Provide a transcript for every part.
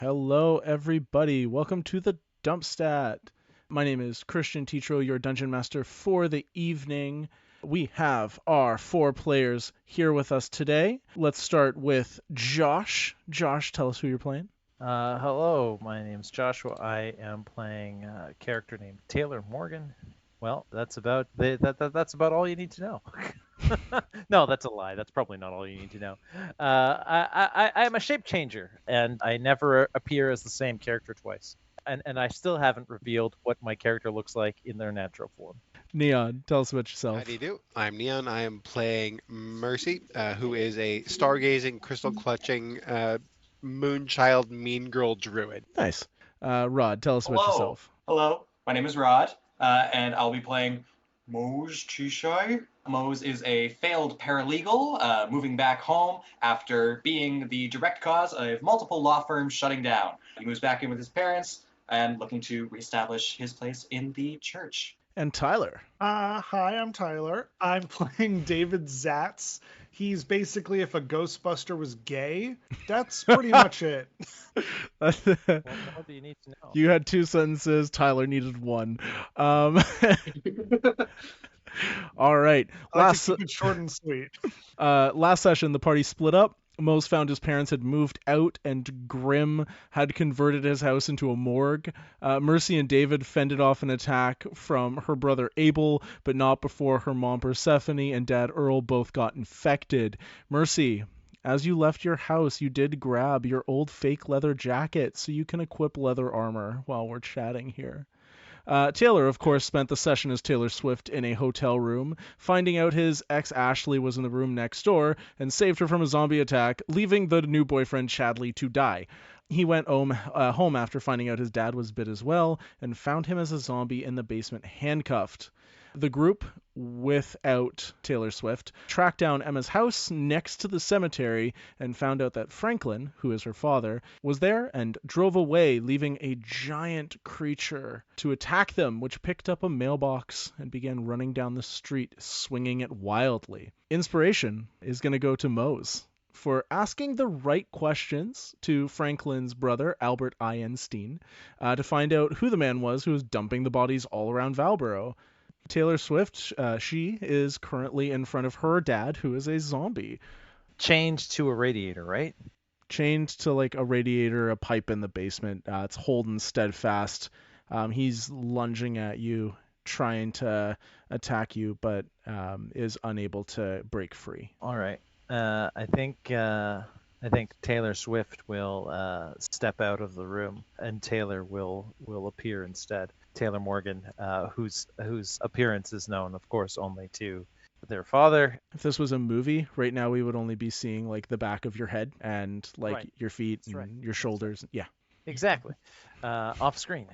Hello, everybody. Welcome to the Dumpstat. My name is Christian Teatro, your dungeon master for the evening. We have our four players here with us today. Let's start with Josh. Josh, tell us who you're playing. Hello, my name's Joshua. I am playing a character named Taylor Morgan. Well, that's about all you need to know. No, that's a lie. That's probably not all you need to know. I'm a shape changer, and I never appear as the same character twice. And I still haven't revealed what my character looks like in their natural form. Neon, tell us about How do you yourself. do? I'm Neon. I am playing Mercy, who is a stargazing, crystal clutching, moonchild, mean girl druid. Nice. Rod, tell us about Hello. yourself. Hello. My name is Rod, and I'll be playing Mose Chisai. Mose is a failed paralegal moving back home after being the direct cause of multiple law firms shutting down. He moves back in with his parents and looking to reestablish his place in the church. And Tyler. Hi, I'm Tyler. I'm playing David Zatz. He's basically if a Ghostbuster was gay. That's pretty much it. What more do you need to know? You had two sentences. Tyler needed one. All right. I like to keep it short and sweet. Last session, the party split up. Mose found his parents had moved out, and Grim had converted his house into a morgue. Mercy and David fended off an attack from her brother Abel, but not before her mom Persephone and dad Earl both got infected. Mercy, as you left your house, you did grab your old fake leather jacket so you can equip leather armor while we're chatting here. Taylor, of course, spent the session as Taylor Swift in a hotel room, finding out his ex Ashley was in the room next door and saved her from a zombie attack, leaving the new boyfriend Chadley to die. He went home after finding out his dad was bit as well and found him as a zombie in the basement handcuffed. The group, without Taylor Swift, tracked down Emma's house next to the cemetery and found out that Franklin, who is her father, was there and drove away, leaving a giant creature to attack them, which picked up a mailbox and began running down the street, swinging it wildly. Inspiration is going to go to Mose for asking the right questions to Franklin's brother, Albert Einstein, to find out who the man was who was dumping the bodies all around Valborough. Taylor Swift, she is currently in front of her dad, who is a zombie, Change to a radiator, right? chained to like a radiator, a pipe in the basement. It's holding steadfast. He's lunging at you, trying to attack you, but is unable to break free. All right. I think Taylor Swift will step out of the room, and Taylor will appear instead. Taylor Morgan, whose appearance is known, of course, only to their father. If this was a movie, right now we would only be seeing like the back of your head and like Right. your feet That's and right. your shoulders. Yeah. Exactly, off screen,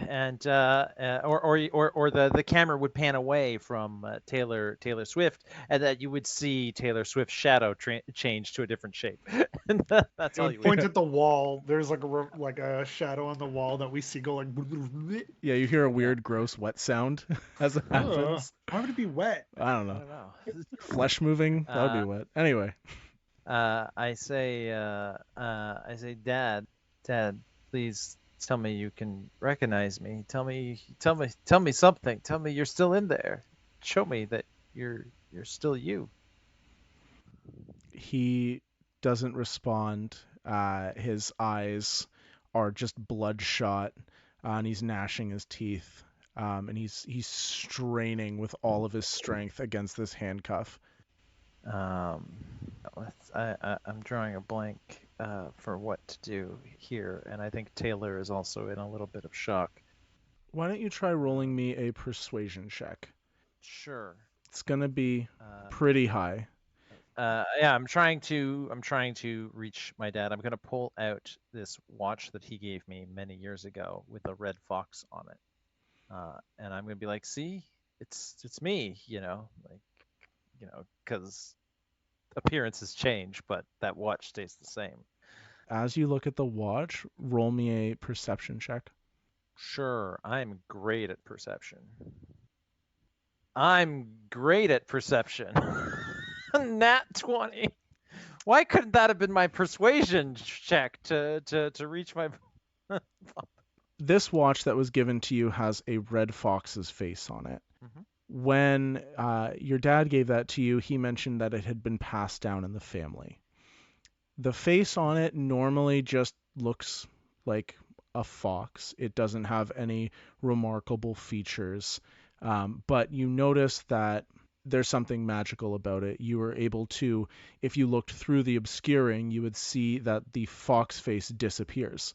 and or the camera would pan away from Taylor Swift, and that you would see Taylor Swift's shadow change to a different shape. And that's all you would. Point at the wall. There's like a shadow on the wall that we see go like. Yeah, you hear a weird, gross, wet sound as it happens. Why would it be wet? I don't I know. don't know. Flesh moving? That would be wet. Anyway, I say, Dad, please tell me you can recognize me. Tell me something. Tell me you're still in there. Show me that you're still you. he doesn't respond. His eyes are just bloodshot, and he's gnashing his teeth. And he's straining with all of his strength against this handcuff. Um, I'm drawing a blank for what to do here, and I think Taylor is also in a little bit of shock. Why don't you try rolling me a persuasion check? Sure. It's gonna be Uh, pretty high. yeah, I'm trying to reach my dad. I'm gonna pull out this watch that he gave me many years ago with a red fox on it, and I'm gonna be like, "See, it's me," because appearances change, but that watch stays the same. As you look at the watch, roll me a perception check. Sure, I'm great at perception. I'm great at perception. Nat 20. Why couldn't that have been my persuasion check to reach my? This watch that was given to you has a red fox's face on it. Mhm. When your dad gave that to you, he mentioned that it had been passed down in the family. The face on it normally just looks like a fox. It doesn't have any remarkable features, but you notice that there's something magical about it. You were able to, if you looked through the obscuring, you would see that the fox face disappears.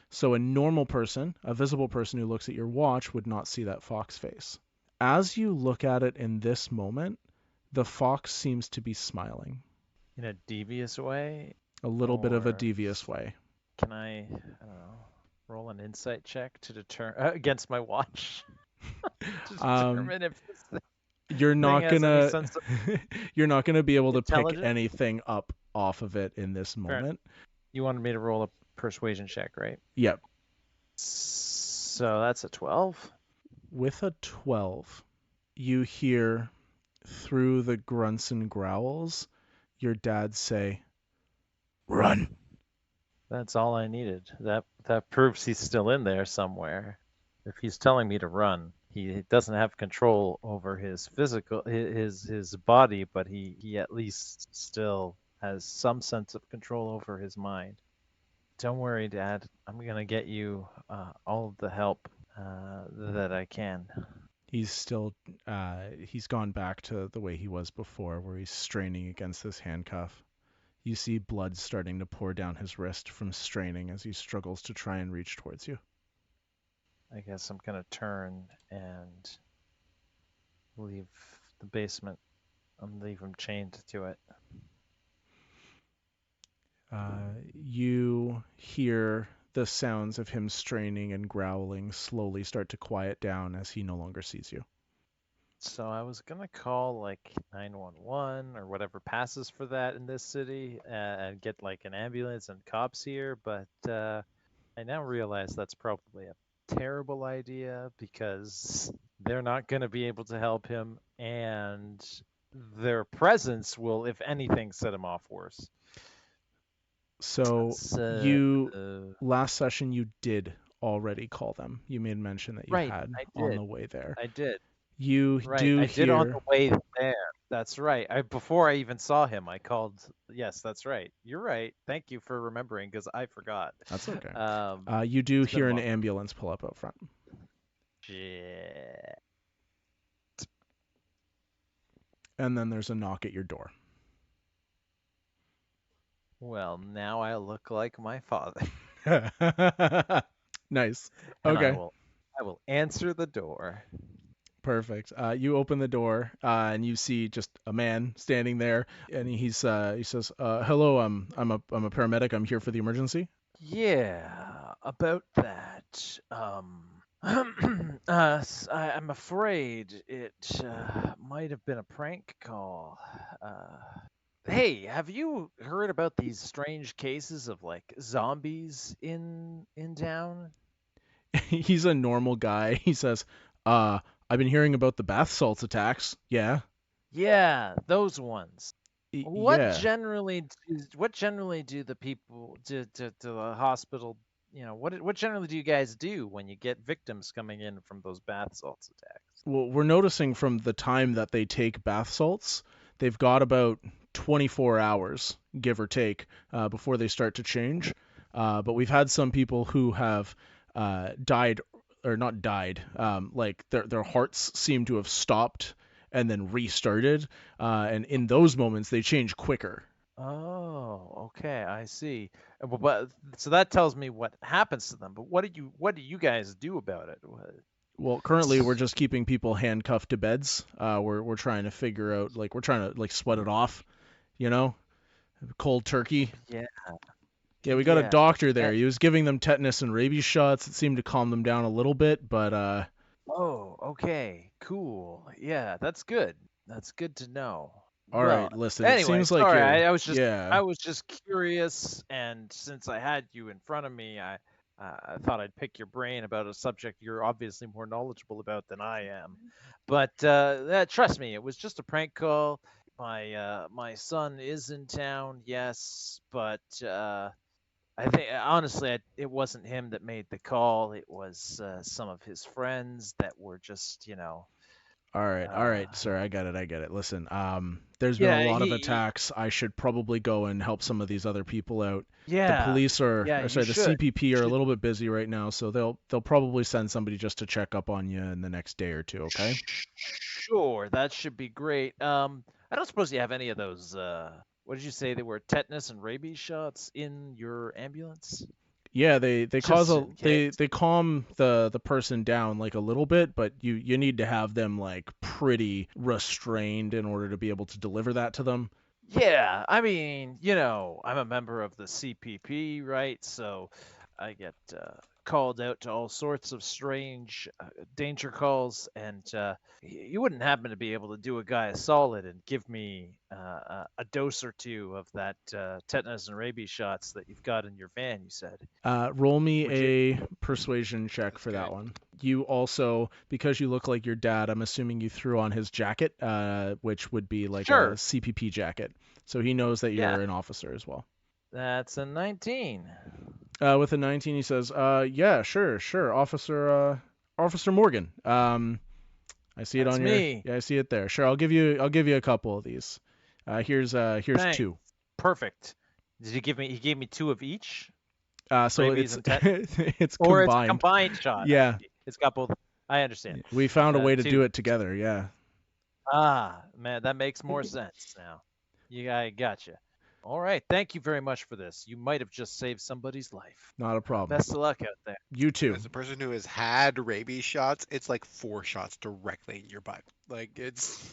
So a normal person, a visible person who looks at your watch, would not see that fox face. As you look at it in this moment, the fox seems to be smiling. In a devious way, A little bit of a or devious way. can I don't know, roll an insight check to determine against my watch to determine if this You're thing not has any gonna sense of you're not gonna be able to pick intelligence? anything up off of it in this moment. You wanted me to roll a persuasion check, right? Yep. So that's a 12. With a 12, you hear through the grunts and growls your dad say, "Run." That's all I needed. That proves he's still in there somewhere. If he's telling me to run, he doesn't have control over his physical his body, but he at least still has some sense of control over his mind. Don't worry, Dad. I'm gonna get you all of the help that I can. He's still he's gone back to the way he was before, where he's straining against this handcuff. You see blood starting to pour down his wrist from straining as he struggles to try and reach towards you. I guess I'm gonna turn and leave the basement and leave him chained to it. You hear the sounds of him straining and growling slowly start to quiet down as he no longer sees you. So I was gonna call like 911 or whatever passes for that in this city and get like an ambulance and cops here, but I now realize that's probably a terrible idea because they're not gonna be able to help him, and their presence will, if anything, set him off worse. So So, you last session you did already call them. You made mention that you right, had I on did. the way there. I did. You Right, do I did on the hear way there. That's right. Before I even saw him, I called. Yes, that's right. You're right. Thank you for remembering because I forgot. that's okay. Um, You do it's been a hear an month. ambulance pull up out front. Shit. And then there's a knock at your door. Well, now I look like my father. Nice. And Okay. I will answer the door. Perfect. You open the door and you see just a man standing there, and he says, "Hello, I'm a paramedic. I'm here for the emergency." Yeah, about that. I'm afraid it might have been a prank call. Hey, have you heard about these strange cases of like zombies in town? He's a normal guy. He says, I've been hearing about the bath salts attacks. Yeah. Yeah, those ones. Yeah. What generally do the people to the hospital, what generally do you guys do when you get victims coming in from those bath salts attacks? Well, we're noticing from the time that they take bath salts, they've got about 24 hours, give or take, before they start to change. But we've had some people who have died, or not died, like their hearts seem to have stopped and then restarted. And in those moments, they change quicker. Oh, okay, I see. But so that tells me what happens to them. But what do you guys do about it? Well, currently we're just keeping people handcuffed to beds. We're trying to figure out, like, we're trying to like sweat it off, you know, cold turkey. Yeah. Yeah, we got a Yeah. doctor there. He was giving them tetanus and rabies shots. It seemed to calm them down a little bit, but Oh, okay, cool. Yeah, that's good. That's good to know. all Well, right, listen. It anyway, seems like sorry, you're, I was just yeah. I was just curious, and since I had you in front of me, I thought I'd pick your brain about a subject you're obviously more knowledgeable about than I am. But trust me, it was just a prank call. my son is in town, yes, but I think honestly, it wasn't him that made the call. It was some of his friends that were just, All uh, right, sir. I get it. Listen, there's been a yeah, lot of attacks. I should probably go and help some of these other people out. The yeah, police are, yeah. or You sorry, the should. CPP You are a should. little bit busy right now, so they'll probably send somebody just to check up on you in the next day or two. Okay? Sure, that should be great. I don't suppose you have any of those. What did you say? They were tetanus and rabies shots in your ambulance, Yeah, they cause just a in case. they calm the person down like a little bit, but you need to have them like pretty restrained in order to be able to deliver that to them. Yeah, I mean, I'm a member of the CPP, right? So I get called out to all sorts of strange danger calls, and you wouldn't happen to be able to do a guy a solid and give me a dose or two of that tetanus and rabies shots that you've got in your van, you said. Roll me Would you? a persuasion check That's for that good. one. You also, because you look like your dad, I'm assuming you threw on his jacket, which would be like a Sure. CPP jacket. So he knows that Yeah, you're an officer as well. that's a 19. With a 19, he says, yeah, sure, Officer Morgan. I see it That's on your, me. yeah, I see it there. Sure, I'll give you a couple of these. Here's Thanks. two. Perfect. He gave me two of each? So Rabies it's and tetanus? it's Or it's a combined. combined shot. I Yeah, see. It's got both. I understand. we found a way to do Two. it together. Yeah, Ah, man, that makes more sense now. I gotcha. All right. Thank you very much for this. You might have just saved somebody's life. not a problem. Best of luck out there. You too. As a person who has had rabies shots, it's like 4 shots directly in your butt. Like it's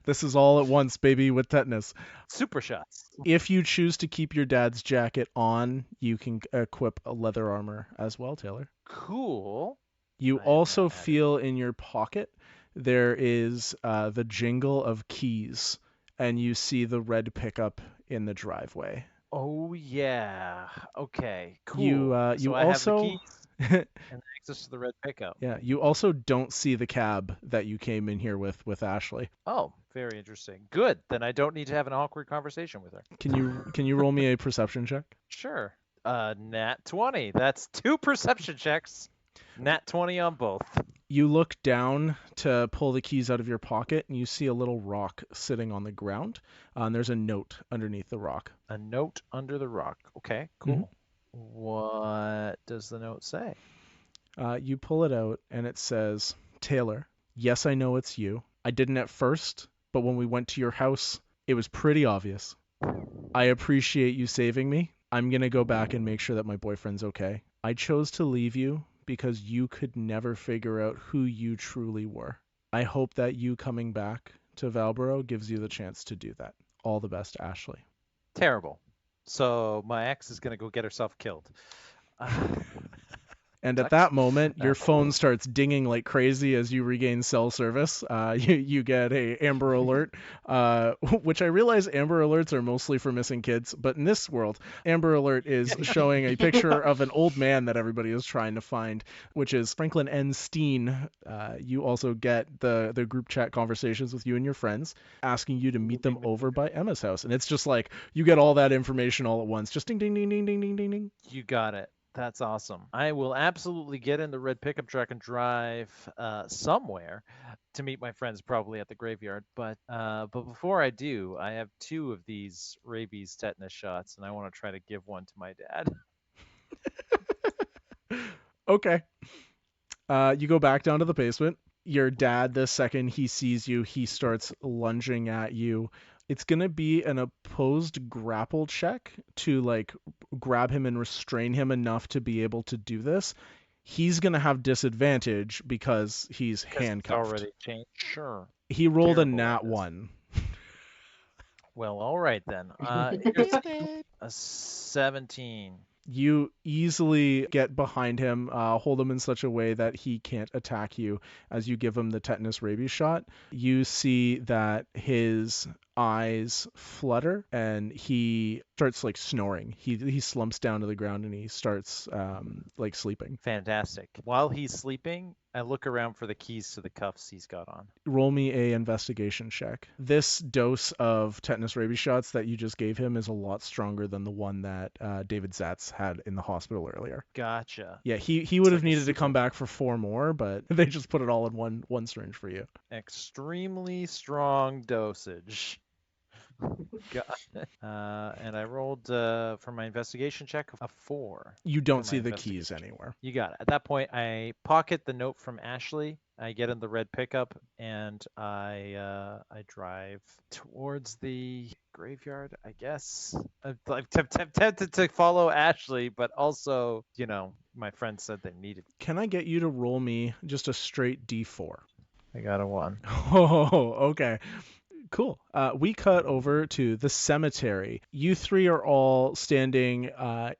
This is all at once, baby, with tetanus. Super shots. If you choose to keep your dad's jacket on, you can equip a leather armor as well, Taylor. Cool. You I have not also had it. feel in your pocket there is the jingle of keys, and you see the red pickup in the driveway. Oh yeah. Okay. Cool. You So I have the also keys and access to the red pickup. yeah, you also don't see the cab that you came in here with Ashley. Oh, very interesting. Good. Then I don't need to have an awkward conversation with her. Can you roll me a perception check? Sure. Nat 20. That's 2 perception checks. Nat 20 on both. You look down to pull the keys out of your pocket, and you see a little rock sitting on the ground. And there's a note underneath the rock. A note under the rock. Okay, cool. What does the note say? You pull it out, and it says, Taylor, yes, I know it's you. I didn't at first, but when we went to your house, it was pretty obvious. I appreciate you saving me. I'm going to go back and make sure that my boyfriend's okay. I chose to leave you because you could never figure out who you truly were. I hope that you coming back to Valborough gives you the chance to do that. All the best, Ashley. Terrible. So my ex is going to go get herself killed. And at Sucks. that moment, your Cool. phone starts dinging like crazy as you regain cell service. You get a Amber Alert, which I realize Amber Alerts are mostly for missing kids, but in this world, Amber Alert is showing a picture of an old man that everybody is trying to find, which is Franklin N. Steen. You also get the group chat conversations with you and your friends, asking you to meet them over by Emma's house. And it's just like, you get all that information all at once. Just ding, ding, ding, ding, ding, ding, ding, ding. You got it. That's awesome. I will absolutely get in the red pickup truck and drive somewhere to meet my friends, probably at the graveyard. But before I do, I have 2 of these rabies tetanus shots, and I want to try to give one to my dad. Okay. You go back down to the basement. Your dad, the second he sees you, he starts lunging at you. It's going to be an opposed grapple check to like grab him and restrain him enough to be able to do this. He's going to have disadvantage because he's Because it's handcuffed. already changed. Sure. He rolled a Terrible nat at this. 1. Well, all right then. Here's a 17. You easily get behind him, hold him in such a way that he can't attack you as you give him the tetanus rabies shot. You see that his eyes flutter and he starts like snoring. He slumps down to the ground and he starts like sleeping. Fantastic. While he's sleeping, I look around for the keys to the cuffs he's got on. Roll me a investigation check. This dose of tetanus rabies shots that you just gave him is a lot stronger than the one that David Zatz had in the hospital earlier. Gotcha. Yeah, he would have like a needed to super- come back for 4 more, but they just put it all in one syringe for you. Extremely strong dosage. Got it. And I rolled for my investigation check a 4. You don't For see my the keys investigation. anywhere. You got it. At that point, I pocket the note from Ashley. I get in the red pickup and I drive towards the graveyard. I guess I'm tempted to follow Ashley, but also, my friend said they needed. Can I get you to roll me just a straight D4? I got a 1. Oh, okay. Cool. We cut over to the cemetery. You three are all standing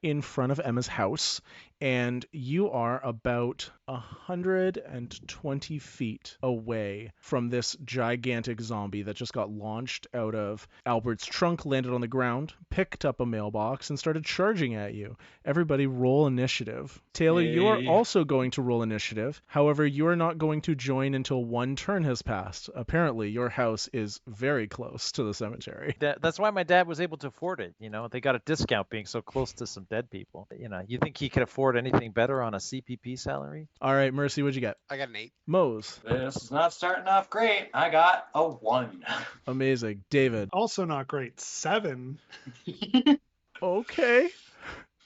in front of Emma's house, and you are about 120 feet away from this gigantic zombie that just got launched out of Albert's trunk, landed on the ground, picked up a mailbox, and started charging at you. Everybody roll initiative. Taylor, you are Yay. also going to roll initiative. However, you are not going to join until 1 turn has passed. Apparently, your house is very close to the cemetery. That's why my dad was able to afford it. They got a discount being so close to some dead people. You think he could afford anything better on a CPP salary? All right, Mercy, what'd you get? I got an 8. Mose. This is not starting off great. I got a 1. Amazing. David. Also not great. 7. Okay.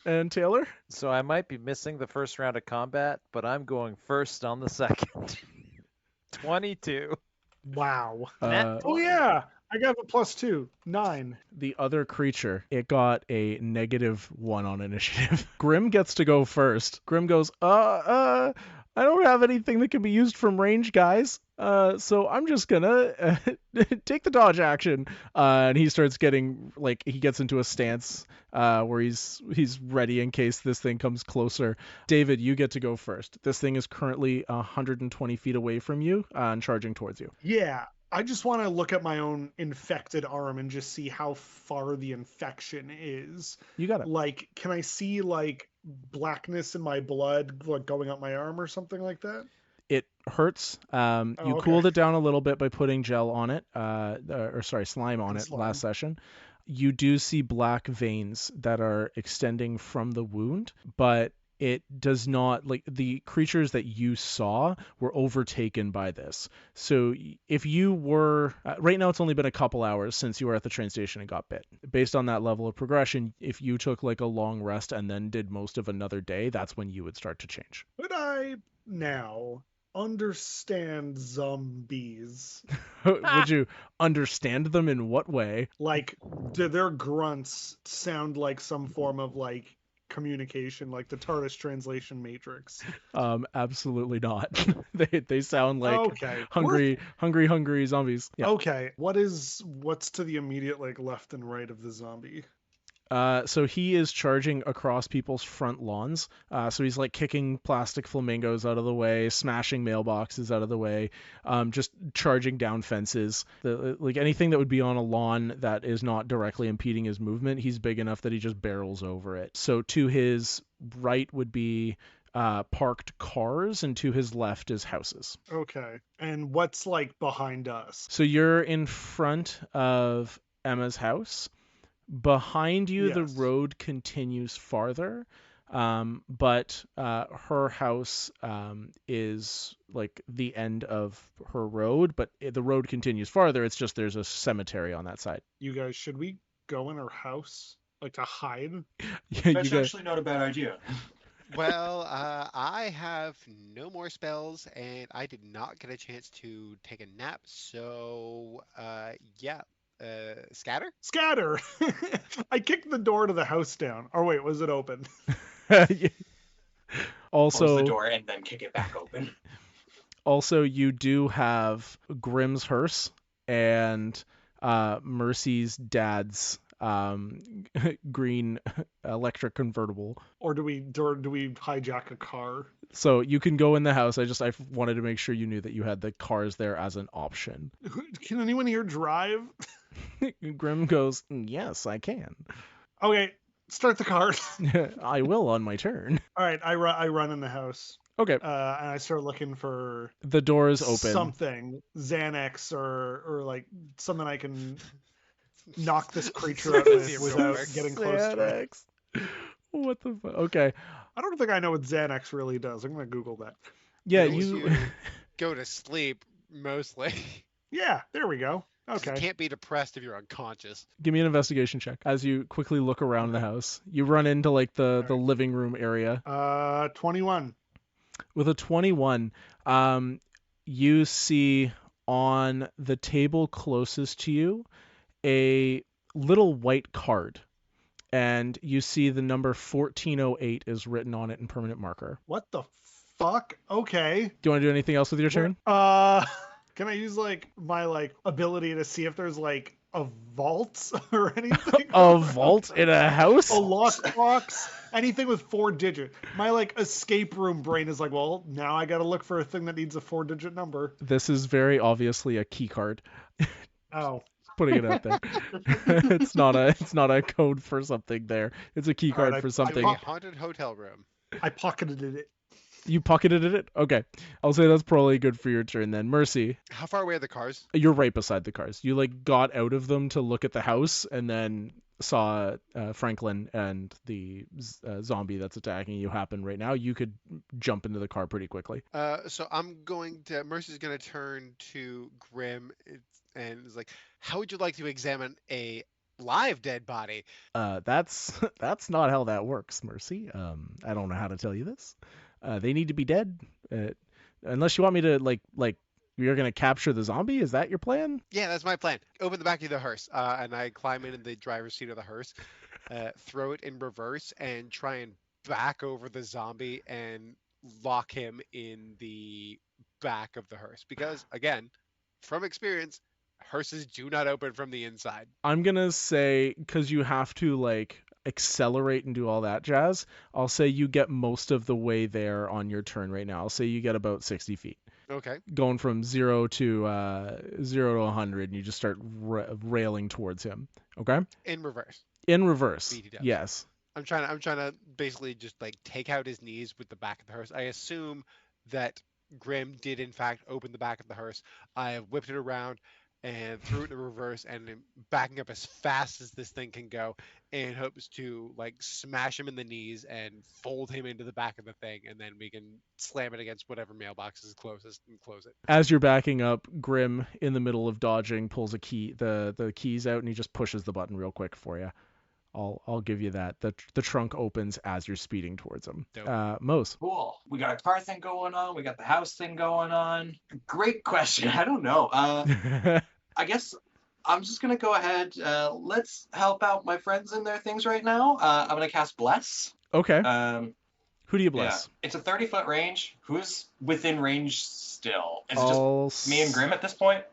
And Taylor? So I might be missing the first round of combat, but I'm going first on the second. 22. Wow. Uh, Oh yeah, I got a +2. 9. the other creature, it got a -1 on initiative. Grim gets to go first. Grim goes, I don't have anything that can be used from range, guys. So I'm just gonna take the dodge action. And he starts getting, he gets into a stance where he's ready in case this thing comes closer. David, you get to go first. This thing is currently 120 feet away from you and charging towards you. Yeah, I just want to look at my own infected arm and just see how far the infection is. You got it. Like, can I see blackness in my blood going up my arm or something like that? It hurts. You okay. cooled it down a little bit by putting gel on it, slime on it Slime. last session. You do see black veins that are extending from the wound, but it does not, the creatures that you saw were overtaken by this. So if you were, right now it's only been a couple hours since you were at the train station and got bit. Based on that level of progression, if you took a long rest and then did most of another day, that's when you would start to change. Could I now understand zombies? Would you understand them in what way? Do their grunts sound like some form of communication, like the TARDIS translation matrix? Absolutely not. They sound like Okay. hungry zombies. Yeah. Okay. What's to the immediate left and right of the zombie? So he is charging across people's front lawns. So he's kicking plastic flamingos out of the way, smashing mailboxes out of the way, just charging down fences. Anything that would be on a lawn that is not directly impeding his movement, he's big enough that he just barrels over it. So to his right would be parked cars, and to his left is houses. Okay. And what's behind us? So you're in front of Emma's house. Behind you, Yes. the road continues farther, but her house is the end of her road, but the road continues farther. It's just there's a cemetery on that side. You guys, should we go in her house? To hide? Yeah, you That's guys, actually not a bad idea. Well, I have no more spells, and I did not get a chance to take a nap, so yeah. Scatter? Scatter! I kicked the door to the house down. Or wait, was it open? Close the also, door and then kick it back open. also, you do have Grimm's hearse and Mercy's dad's green electric convertible. Or do we hijack a car? So you can go in the house. I wanted to make sure you knew that you had the cars there as an option. Can anyone here drive? Grim goes, yes, I can. Okay, start the car. I will on my turn. All right, I run in the house. Okay. And I start looking for The door is open. something, Xanax or like something I can knock this creature out with See it real without quick. getting close to it. Xanax. What the fuck? Okay. I don't think I know what Xanax really does. I'm gonna Google that. Yeah, It makes you. you go to sleep mostly. Yeah, there we go. 'Cause you Okay. can't be depressed if you're unconscious. Give me an investigation check as you quickly look around the house. You run into like the Alright. living room area. 21. With a 21, you see on the table closest to you a little white card, and you see the number 1408 is written on it in permanent marker. What the fuck? Okay. Do you want to do anything else with your turn? Can I use like my like ability to see if there's like a vault or anything? A vault in a house? A lockbox? Anything with 4 digits. My like escape room brain is like, well, now I gotta look for a thing that needs a 4-digit number. This is very obviously a key card. Oh. Putting it out there. It's not a code for something there. It's a key card Alright, for I something. A haunted hotel room. I pocketed it. You pocketed it? Okay. I'll say that's probably good for your turn then. Mercy, How far away are the cars? you're right beside the cars. You like got out of them to look at the house and then saw Franklin and the zombie that's attacking you happen right now. You could jump into the car pretty quickly. So Mercy's gonna turn to Grim and is like, how would you like to examine a live dead body? That's not how that works, Mercy. I don't know how to tell you this. They need to be dead. Unless you want me to like you're gonna capture the zombie. Is that your plan? Yeah, that's my plan. Open the back of the hearse, and I climb in the driver's seat of the hearse, throw it in reverse, and try and back over the zombie and lock him in the back of the hearse. Because, again, from experience, hearses do not open from the inside. I'm gonna say because you have to like accelerate and do all that jazz. I'll say you get most of the way there on your turn right now. I'll say you get about 60 feet. Okay. Going from 0 to 100, and you just start railing towards him. Okay. In reverse. In reverse. Speedy dubs. Yes. I'm trying to basically just like take out his knees with the back of the hearse. I assume that Grim did in fact open the back of the hearse. I have whipped it around and threw it in reverse and am backing up as fast as this thing can go in hopes to like smash him in the knees and fold him into the back of the thing, and then we can slam it against whatever mailbox is closest and close it. As you're backing up, Grim, in the middle of dodging, pulls the keys out, and he just pushes the button real quick for you. I'll give you that. The trunk opens as you're speeding towards him. Mose. Cool. We got a car thing going on. We got the house thing going on. Great question. I don't know. I guess I'm just going to go ahead. Let's help out my friends in their things right now. I'm going to cast Bless. Okay. Who do you Yeah. bless? It's a 30-foot range. Who's within range still? Is it I'll just me and Grim at this point?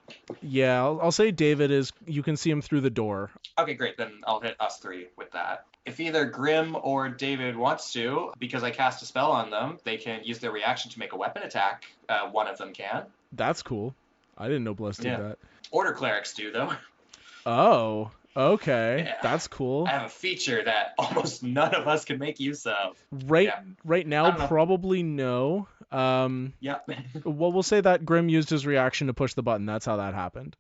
Yeah, I'll say David is. You can see him through the door. Okay, great. Then I'll hit us 3 with that. If either Grim or David wants to, because I cast a spell on them, they can use their reaction to make a weapon attack. One of them can. That's cool. I didn't know Bless did Yeah. that. Order clerics do, though. Oh, okay. Yeah. That's cool. I have a feature that almost none of us can make use of. Right Yeah. right I now, don't know. probably no. Yeah. Well, we'll say that Grim used his reaction to push the button. That's how that happened.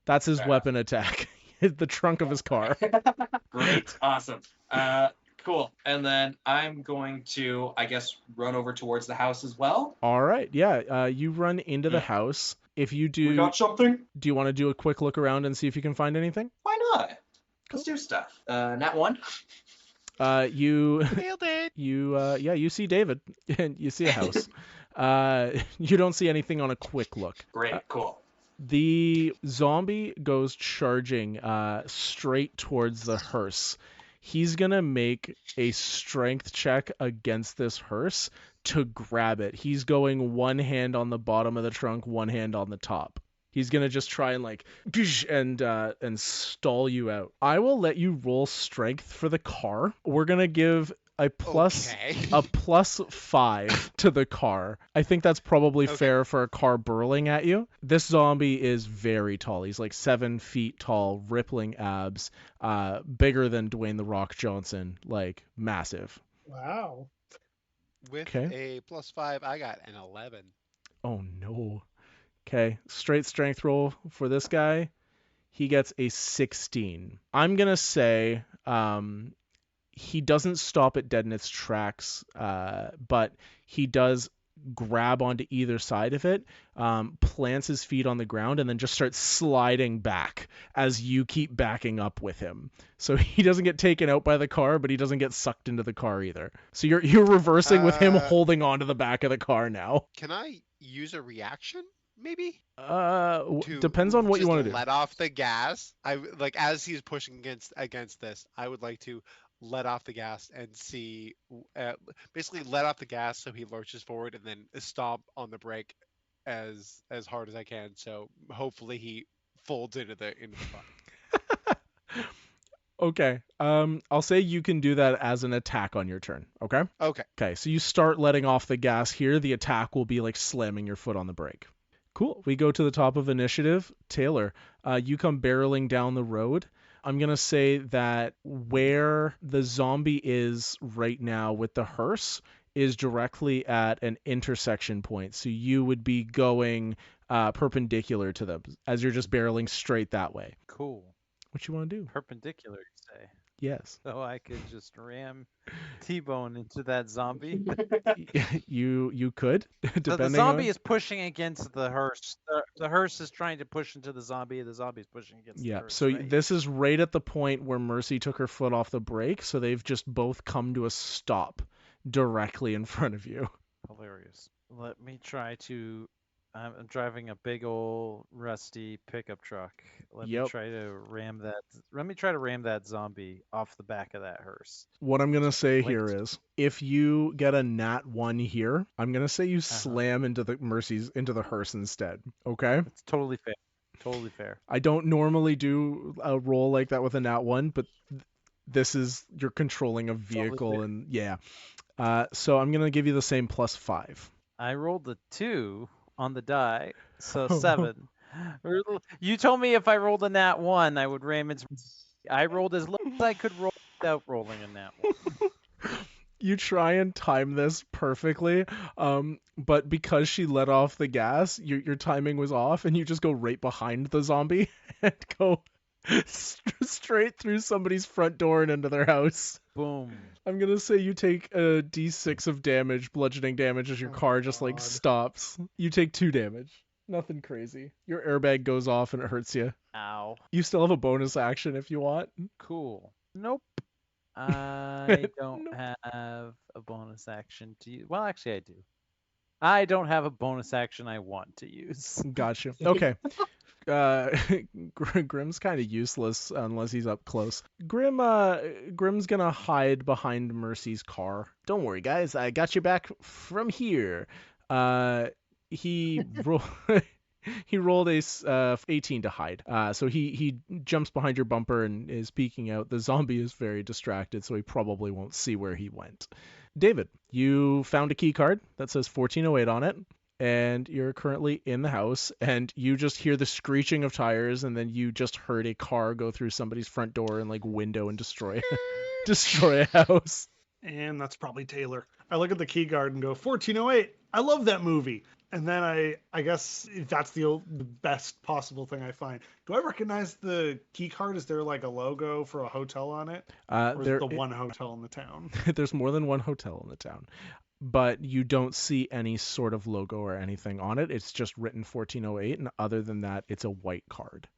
That's his Fair weapon attack. The trunk of his car. Great. Awesome. Cool. And then I'm going to, I guess, run over towards the house as well. All right. Yeah. You run into the Yeah. house. If you We do, got something? do you want to do a quick look around and see if you can find anything? Why not? Let's do stuff. Nat 1. You Nailed it. you see David and you see a house. You don't see anything on a quick look. Great. Cool. The zombie goes charging straight towards the hearse. He's gonna make a strength check against this hearse to grab it. He's going one hand on the bottom of the trunk, one hand on the top. He's gonna just try and like and stall you out. I will let you roll strength for the car. We're gonna give a plus Okay. a +5 to the car. I think that's probably Okay. fair for a car burling at you. This zombie is very tall. He's like 7 feet tall, rippling abs, bigger than Dwayne the Rock Johnson, like massive. Wow. With Okay. a +5, I got an 11. Oh no. Okay, straight strength roll for this guy. He gets a 16. I'm gonna say he doesn't stop it dead in its tracks, but he does grab onto either side of it, plants his feet on the ground, and then just starts sliding back as you keep backing up with him. So he doesn't get taken out by the car, but he doesn't get sucked into the car either. So you're reversing with him Uh, holding onto the back of the car now. can I use a reaction, maybe? Depends on what you Just want to do. let off the gas. I like as he's pushing against this, I would like to let off the gas and see, basically let off the gas so he lurches forward and then stomp on the brake as hard as I can. So hopefully he folds into the car. Okay. I'll say you can do that as an attack on your turn. Okay. Okay. Okay. So you start letting off the gas here. The attack will be like slamming your foot on the brake. Cool. We go to the top of initiative. Taylor, you come barreling down the road. I'm going to say that where the zombie is right now with the hearse is directly at an intersection point. So you would be going perpendicular to them as you're just barreling straight that way. Cool. What you want to do? Perpendicular, you say? Yes. So I could just ram T-bone into that zombie. You could, So the depending zombie on. is pushing against the hearse. The hearse is trying to push into the zombie. The zombie is pushing against the Yeah, hearse. so right? this is right at the point where Mercy took her foot off the brake, so they've just both come to a stop directly in front of you. Hilarious. Let me try to. I'm driving a big old rusty pickup truck. Let me Yep. try to ram that. Let me try to ram that zombie off the back of that hearse. What I'm gonna say Blink. here is, if you get a nat 1 here, I'm gonna say you slam into the hearse instead. Okay? It's totally fair. Totally fair. I don't normally do a roll like that with a nat 1, but this is you're controlling a vehicle, fair. and yeah. So I'm gonna give you the same +5. I rolled a 2 on the die, so Oh, no. 7. You told me if I rolled a nat 1, I would ram its. I rolled as low as I could roll without rolling a nat 1. You try and time this perfectly, but because she let off the gas, your timing was off, and you just go right behind the zombie and go straight through somebody's front door and into their house. Boom. I'm gonna say you take a d6 of damage, bludgeoning damage, as your Oh, car just like God. stops. You take 2 damage. Nothing crazy. Your airbag goes off and it hurts you. Ow. You still have a bonus action if you want. Cool. Nope. I don't Nope. have a bonus action to use. Well, actually, I do. I don't have a bonus action I want to use. Gotcha. Okay. Grim's kind of useless unless he's up close. Grim's gonna hide behind Mercy's car. Don't worry, guys. I got you back from here. He he rolled a 18 to hide. So he jumps behind your bumper and is peeking out. The zombie is very distracted, so he probably won't see where he went. David, you found a key card that says 1408 on it, and you're currently in the house, and you just hear the screeching of tires, and then you just heard a car go through somebody's front door and like window and destroy a house. And that's probably Taylor. I look at the key card and go, 1408. I love that movie. And then I guess that's the best possible thing I find. Do I recognize the key card? Is there like a logo for a hotel on it? Or is it the one hotel in the town? There's more than one hotel in the town, but you don't see any sort of logo or anything on it. It's just written 1408, and other than that, it's a white card.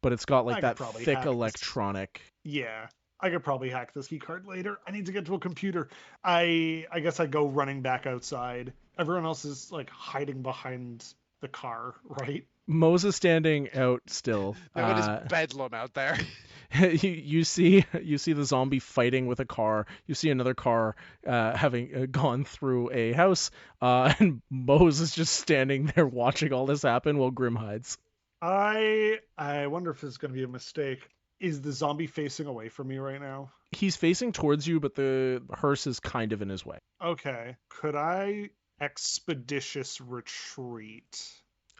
But it's got I like could that probably thick hack this. electronic. Yeah. I could probably hack this key card later. I need to get to a computer. I guess I go running back outside. Everyone else is like hiding behind the car, right? Mose is standing out still. No, it is bedlam out there. You see the zombie fighting with a car. You see another car having gone through a house, and Mose is just standing there watching all this happen while Grim hides. I wonder if this is going to be a mistake. Is the zombie facing away from me right now? He's facing towards you, but the hearse is kind of in his way. Okay. Could I expeditious retreat?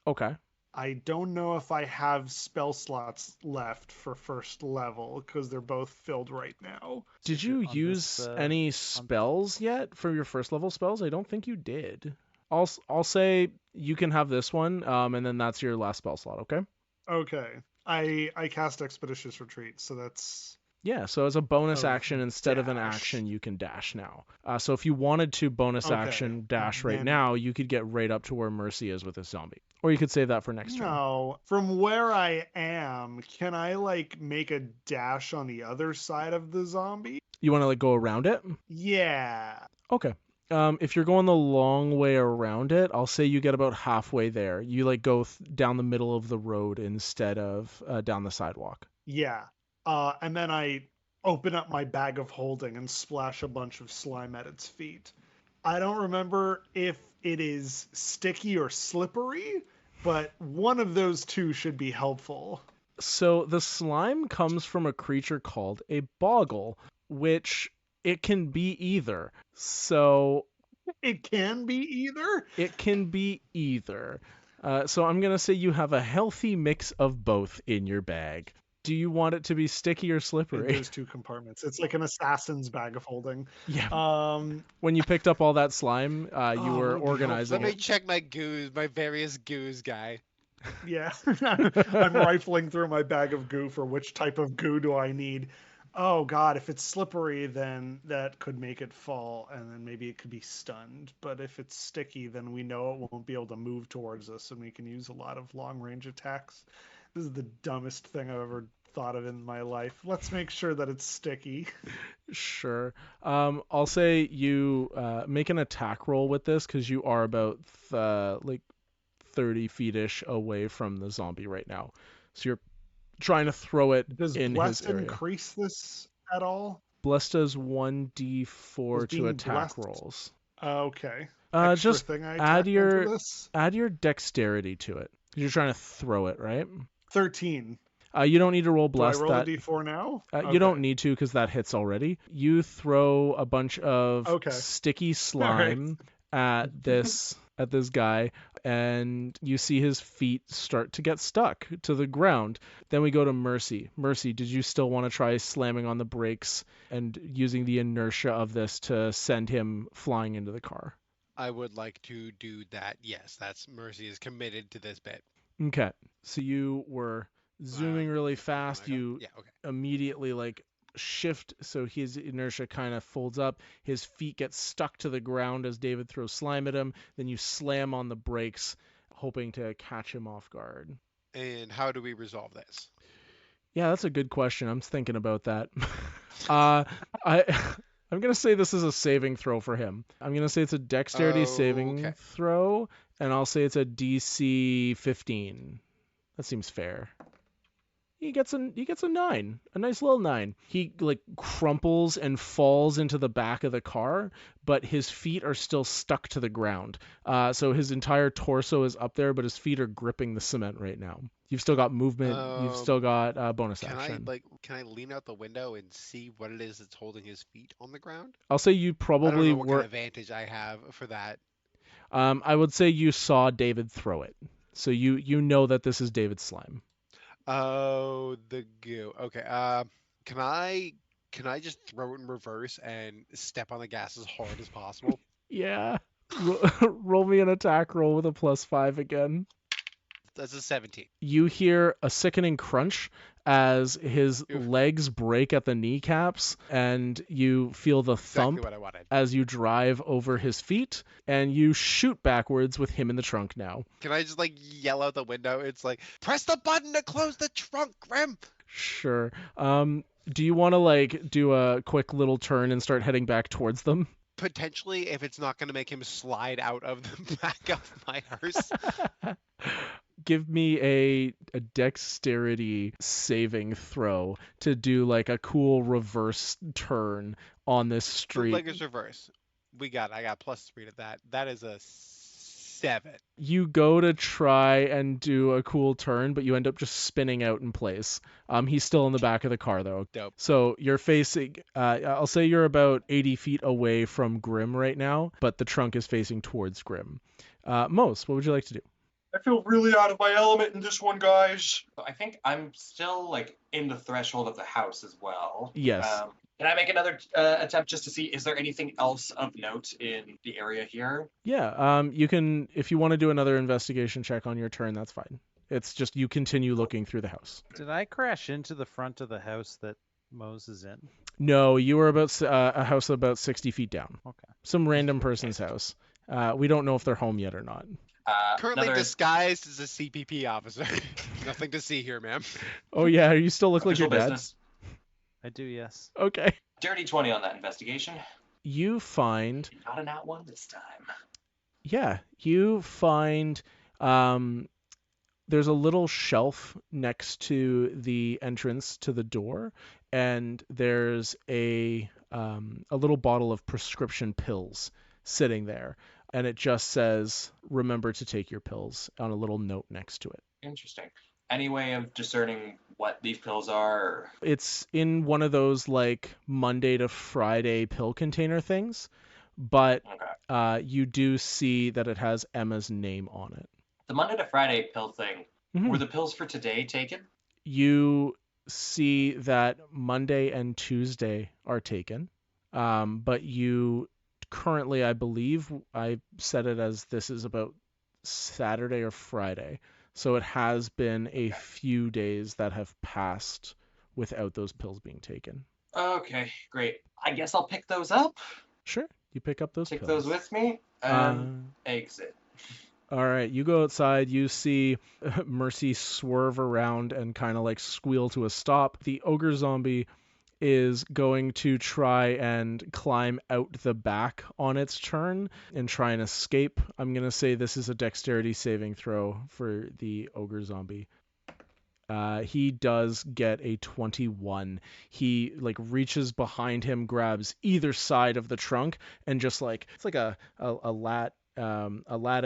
Okay. I don't know if I have spell slots left for first level because they're both filled right now. Did you On use this, any spells yet for your first level spells? I don't think you did. I'll say you can have this one, and then that's your last spell slot, okay? Okay. I cast Expeditious Retreat, so that's Yeah, so as a bonus Oh, action, instead of an dash. action, you can dash now. So if you wanted to bonus Okay, action dash right then- now, you could get right up to where Mercy is with this zombie. Or you could save that for next turn. No, from where I am, can I like make a dash on the other side of the zombie? You want to like go around it? Yeah. Okay. If you're going the long way around it, I'll say you get about halfway there. You like go down the middle of the road instead of down the sidewalk. Yeah. And then I open up my bag of holding and splash a bunch of slime at its feet. I don't remember if it is sticky or slippery, but one of those two should be helpful. So the slime comes from a creature called a boggle, which it can be either. So It can be either. it can be either. So I'm going to say you have a healthy mix of both in your bag. Do you want it to be sticky or slippery? There's two compartments. It's like an assassin's bag of holding. Yeah. When you picked up all that slime, you Oh, were what would be organizing Let me it. check my goos, my various goos guy. Yeah. I'm rifling through my bag of goo for which type of goo do I need. Oh god, if it's slippery, then that could make it fall, and then maybe it could be stunned. But if it's sticky, then we know it won't be able to move towards us, and we can use a lot of long-range attacks. This is the dumbest thing I've ever thought of in my life. Let's make sure that it's sticky. Sure. I'll say you make an attack roll with this because you are about like 30 feet-ish away from the zombie right now. So you're trying to throw it Does in blessed his area. increase this at all? Blessed does 1d4 Is to being attack blessed rolls. Okay. Extra Just thing I add tack your into this? add your dexterity to it. You're trying to throw it, right? 13. You don't need to roll Do I blessed. roll That a d4 now? you don't need to because that hits already. You throw a bunch of Okay. sticky slime at this guy, and you see his feet start to get stuck to the ground. Then we go to Mercy. Mercy, did you still want to try slamming on the brakes and using the inertia of this to send him flying into the car? I would like to do that. Yes, that's Mercy is committed to this bit. Okay. So you were zooming really fast. You Yeah, okay. immediately like shift so his inertia kind of folds up. His feet get stuck to the ground as David throws slime at him. Then you slam on the brakes, hoping to catch him off guard. And how do we resolve this? Yeah, that's a good question. I'm thinking about that. I'm gonna say this is a saving throw for him. I'm gonna say it's a dexterity saving Okay. throw, and I'll say it's a DC 15. That seems fair. He gets a 9, a nice little 9. He like crumples and falls into the back of the car, but his feet are still stuck to the ground. So his entire torso is up there, but his feet are gripping the cement right now. You've still got movement. You've still got bonus Can action. can I lean out the window and see what it is that's holding his feet on the ground? I'll say you I don't probably know what kind were. of advantage I have for that. I would say you saw David throw it, so you know that this is David's slime. Oh, the goo. Okay. Can I just throw it in reverse and step on the gas as hard as possible? Yeah. Roll me an attack roll with a +5 again. That's a 17. You hear a sickening crunch as his Oof. legs break at the kneecaps, and you feel the Exactly thump what I wanted. as you drive over his feet, and you shoot backwards with him in the trunk now. Can I just like yell out the window? It's like, press the button to close the trunk, Grim. Sure. Do you want to like do a quick little turn and start heading back towards them? Potentially, if it's not going to make him slide out of the back of my hearse. Give me a dexterity saving throw to do like a cool reverse turn on this street. Like it's reverse. I got +3 to that. That is a 7. You go to try and do a cool turn, but you end up just spinning out in place. He's still in the back of the car though. Dope. So you're facing, I'll say you're about 80 feet away from Grim right now, but the trunk is facing towards Grim. Mose, what would you like to do? I feel really out of my element in this one, guys. I think I'm still like in the threshold of the house as well. Yes. Can I make another attempt just to see is there anything else of note in the area here? Yeah. You can, if you want to do another investigation check on your turn, that's fine. It's just you continue looking through the house. Did I crash into the front of the house that Mose is in? No, you were about a house about 60 feet down. Okay. Some random person's house. We don't know if they're home yet or not. Currently Another disguised as a CPP officer. Nothing to see here, ma'am. Oh yeah, you still look like your official dad. business. I do, yes. Okay. Dirty 20 on that investigation. You find, Not a nat one this time. yeah, you find there's a little shelf next to the entrance to the door, and there's a little bottle of prescription pills sitting there, and it just says, "Remember to take your pills," on a little note next to it. Interesting. Any way of discerning what these pills are? It's in one of those like Monday to Friday pill container things, but Okay. you do see that it has Emma's name on it. The Monday to Friday pill thing. Mhm. Were the pills for today taken? You see that Monday and Tuesday are taken, but you currently, I believe, I set it as this is about Saturday or Friday. So it has been a few days that have passed without those pills being taken. Okay, great. I guess I'll pick those up. Sure, you pick up those Take pills. those with me and exit. All right, you go outside, you see Mercy swerve around and kind of like squeal to a stop. The ogre zombie is going to try and climb out the back on its turn and try and escape. I'm going to say this is a dexterity saving throw for the ogre zombie. He does get a 21. He like reaches behind him, grabs either side of the trunk, and just like it's like a lat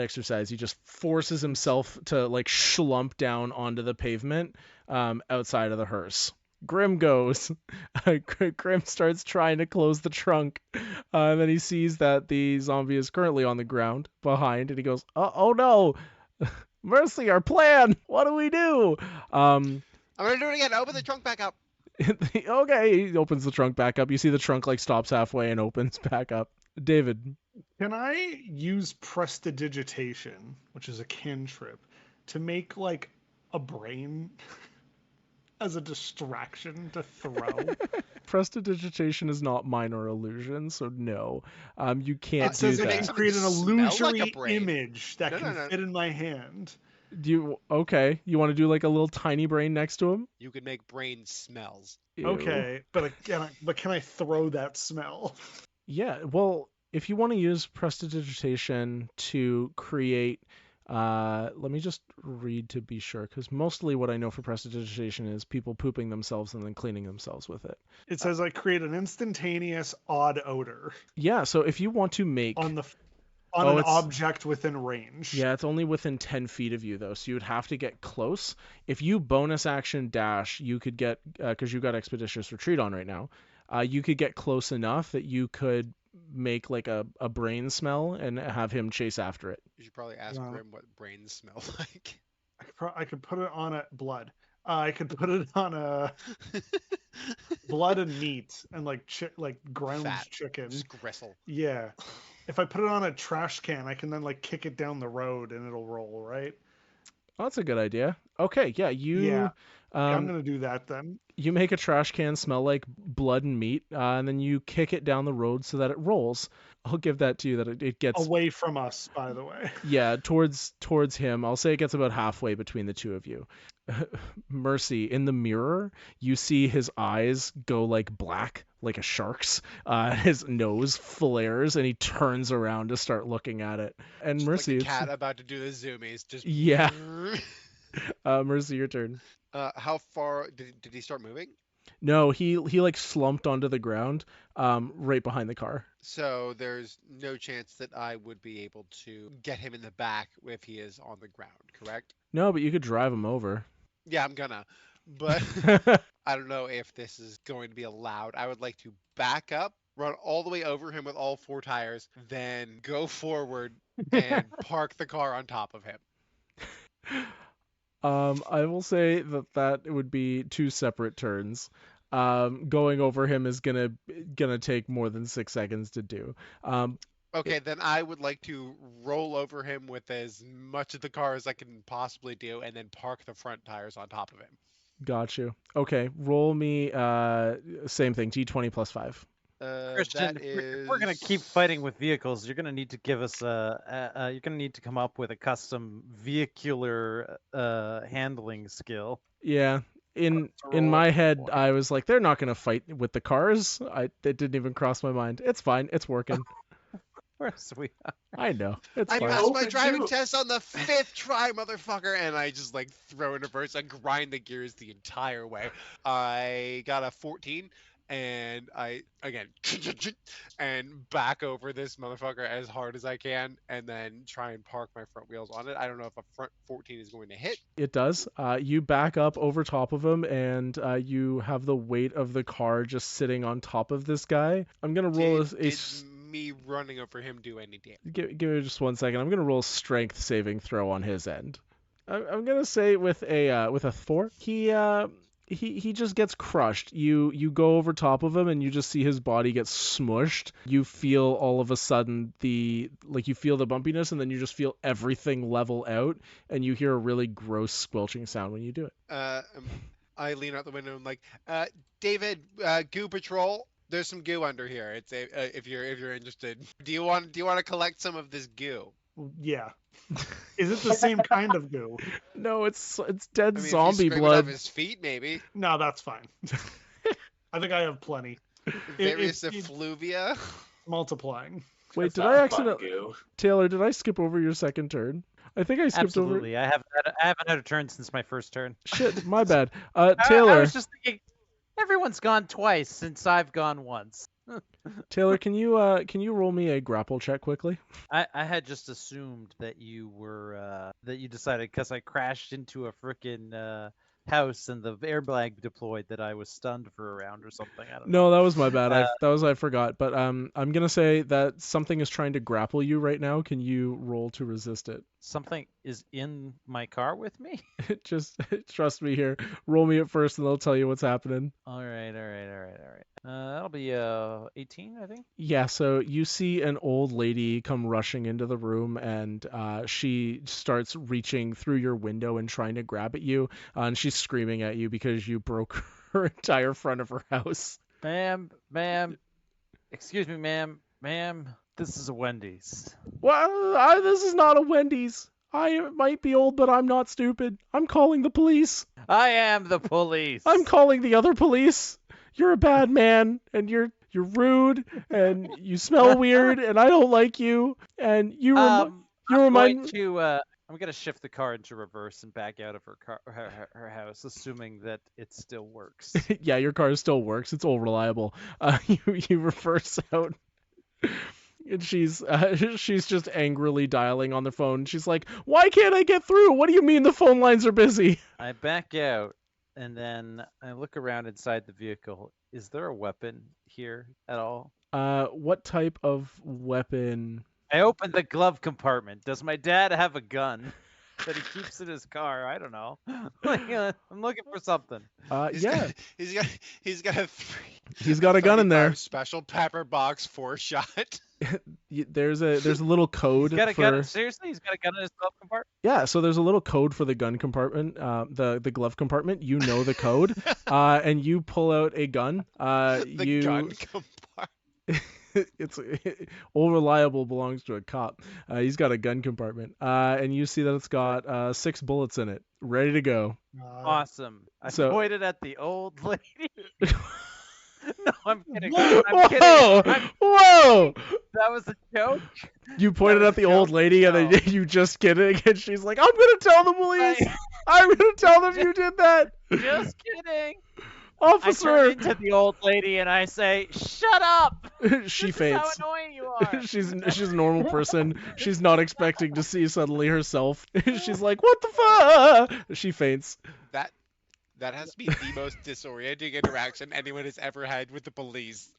exercise. He just forces himself to like schlump down onto the pavement outside of the hearse. Grim goes. Grim starts trying to close the trunk. And then he sees that the zombie is currently on the ground behind, and he goes, "Oh no, Mercy, our plan! What do we do?" I'm gonna do it again. Open the trunk back up. Okay, he opens the trunk back up. You see the trunk like stops halfway and opens back up. David. Can I use prestidigitation, which is a cantrip, to make like a brain as a distraction to throw? Prestidigitation is not minor illusion, so no. You can't It do says I that. can create an Smell like a illusory brain. image that No, can no, no. fit in my hand. Okay, you want to do like a little tiny brain next to him? You can make brain smells. Ew. Okay, but can I throw that smell? Yeah, well, if you want to use prestidigitation to create, let me just read to be sure, because mostly what I know for prestidigitation is people pooping themselves and then cleaning themselves with it. It says I create an instantaneous odd odor Yeah, so if you want to make... on Oh, an it's- object within range. Yeah, it's only within 10 feet of you, though, so you would have to get close. If you bonus action dash, you could get, because you've got Expeditious Retreat on right now, you could get close enough that you could make like a brain smell and have him chase after it. You should probably ask Wow. Grim what brains smell like. I could put it on a blood. I could put it on a blood and meat and like ground Fat. chicken. Just gristle. Yeah. If I put it on a trash can, I can then like kick it down the road and it'll roll, right? Oh, that's a good idea. Okay, yeah, Yeah. I'm um, gonna do that then. you make a trash can smell like blood and meat, and then you kick it down the road so that it rolls. I'll give that to you that it gets Away from us, by the way. yeah, towards him. I'll say it gets about halfway between the two of you. Mercy, in the mirror, you see his eyes go like black, like a shark's. His nose flares, and he turns around to start looking at it. And Just Mercy, like a it's- cat about to do the zoomies. Just yeah, Mercy, your turn. How far did he start moving? No, he like slumped onto the ground, right behind the car. So there's no chance that I would be able to get him in the back if he is on the ground, correct? No, but you could drive him over. Yeah, I'm gonna. But I don't know if this is going to be allowed. I would like to back up, run all the way over him with all four tires, then go forward and park the car on top of him. I will say that would be 2 separate turns. Going over him is gonna take more than 6 seconds to do. Okay, then I would like to roll over him with as much of the car as I can possibly do, and then park the front tires on top of him. Got you. Okay, roll me same thing, D20 plus 5. Christian, That if we're gonna keep is- fighting with vehicles, you're gonna need to give us you're gonna need to come up with a custom vehicular handling skill. Yeah. In to roll my up head, for. I was like, they're not gonna fight with the cars. It didn't even cross my mind. It's fine. It's working. We're sweet. I know. It's I fine. passed my Open driving too. test on the 5th try, motherfucker, and I just like throw in reverse and grind the gears the entire way. I got a 14, and I again and back over this motherfucker as hard as I can, and then try and park my front wheels on it. I don't know if a front 14 is going to hit. It does. You back up over top of him, and you have the weight of the car just sitting on top of this guy. I'm gonna roll Did me running over him do any damage? give me just 1 second. I'm gonna roll a strength saving throw on his end. I'm gonna say with a 4. He just gets crushed. You go over top of him and you just see his body get smushed. You feel all of a sudden you feel the bumpiness, and then you just feel everything level out, and you hear a really gross squelching sound when you do it. I lean out the window and like, David, goo patrol. There's some goo under here. It's if you're interested. Do you want to collect some of this goo? Yeah. Is it the same kind of goo? No, it's dead I mean, zombie if you scrape it blood. off his feet, maybe. No, that's fine. I think I have plenty. Various It- effluvia. Multiplying. Wait, It's did not I fun accidentally goo. Taylor, did I skip over your second turn? I think I skipped over. Absolutely. I haven't had a turn since my first turn. Shit, my bad. I Taylor, was just thinking, everyone's gone twice since I've gone once. Taylor, can you roll me a grapple check quickly? I had just assumed that you were that you decided because I crashed into a frickin' house and the airbag deployed that I was stunned for a round or something. I don't know. No, that was my bad. I forgot. But I'm gonna say that something is trying to grapple you right now. Can you roll to resist it? Something is in my car with me. Just trust me here. Roll me at first, and they'll tell you what's happening. All right. That'll be 18, I think. Yeah, so you see an old lady come rushing into the room, and she starts reaching through your window and trying to grab at you, and she's screaming at you because you broke her entire front of her house. Ma'am, excuse me, ma'am, this is a Wendy's. Well, this is not a Wendy's. I might be old, but I'm not stupid. I'm calling the police. I am the police. I'm calling the other police. You're a bad man, and you're rude, and you smell weird, and I don't like you. And you remind me. I'm gonna shift the car into reverse and back out of her house, assuming that it still works. Yeah, your car still works. It's all reliable. You reverse out. And she's just angrily dialing on the phone. She's like, "Why can't I get through? What do you mean the phone lines are busy?" I back out and then I look around inside the vehicle. Is there a weapon here at all? What type of weapon? I open the glove compartment. Does my dad have a gun that he keeps in his car? I don't know. I'm looking for something. Yeah, He's got a he's got a gun in there. 35 special pepper box 4-shot. There's a little code He's got a for. gun. Seriously, he's got a gun in his glove compartment. Yeah, so there's a little code for the gun compartment, the glove compartment. You know the code, and you pull out a gun. The gun compartment. It's all reliable belongs to a cop. He's got a gun compartment, and you see that it's got 6 bullets in it, ready to go. Awesome. I So- pointed at the old lady. No, I'm kidding. Whoa! I'm kidding. Whoa! That was a joke. You pointed was at the a old joke. lady, and then No. you just kidding, and she's like, "I'm gonna tell the police. I'm gonna tell them you did that, Just kidding. officer." I turn into the old lady and I say, "Shut up! She This faints. is how annoying you are." she's a normal person. She's not expecting to see suddenly herself. She's like, "What the fuck?" She faints. That has to be the most disorienting interaction anyone has ever had with the police.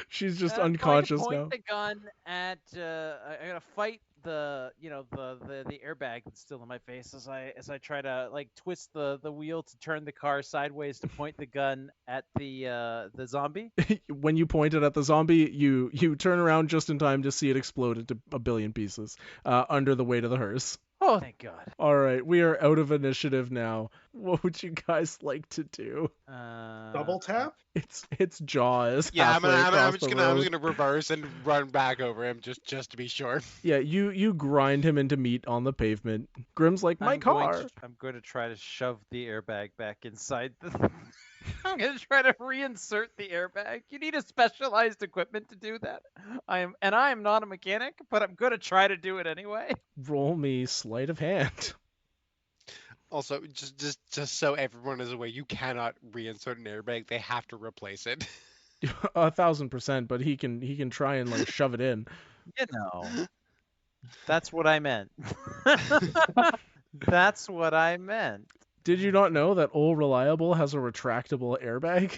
She's just And I'm unconscious going to now. point the gun at. I'm gonna fight the the airbag that's still in my face as I try to like twist the wheel to turn the car sideways to point the gun at the zombie. When you point it at the zombie, you turn around just in time to see it explode into a billion pieces under the weight of the hearse. Oh, thank God. All right, we are out of initiative now. What would you guys like to do? Double tap? Its jaw is Yeah, halfway across I'm the just road. gonna reverse and run back over him just to be sure. Yeah, you grind him into meat on the pavement. Grim's like, my car. I'm going to try to shove the airbag back inside the. I'm going to try to reinsert the airbag. You need a specialized equipment to do that. I am not a mechanic, but I'm going to try to do it anyway. Roll me sleight of hand. Also, just so everyone is aware, you cannot reinsert an airbag. They have to replace it. 1,000%, but he can try and like shove it in. You know, that's what I meant. That's what I meant. Did you not know that Old Reliable has a retractable airbag?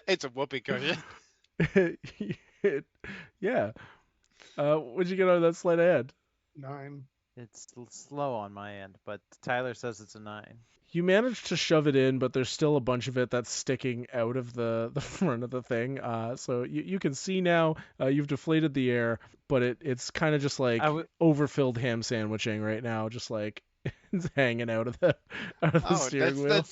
It's a whoopee cushion. Yeah. What'd you get out of that sleight of hand? 9. It's slow on my end, but Tyler says it's a 9. You managed to shove it in, but there's still a bunch of it that's sticking out of the front of the thing. So you can see now you've deflated the air, but it's kind of just like overfilled ham sandwiching right now, just like it's hanging out of the steering wheel.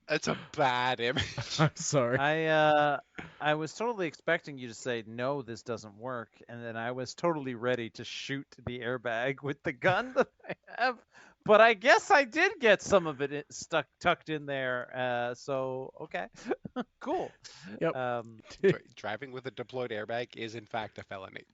That's a bad image. I'm sorry. I was totally expecting you to say no, this doesn't work, and then I was totally ready to shoot the airbag with the gun that I have. But I guess I did get some of it tucked in there. So okay, cool. Yep. Driving with a deployed airbag is in fact a felony.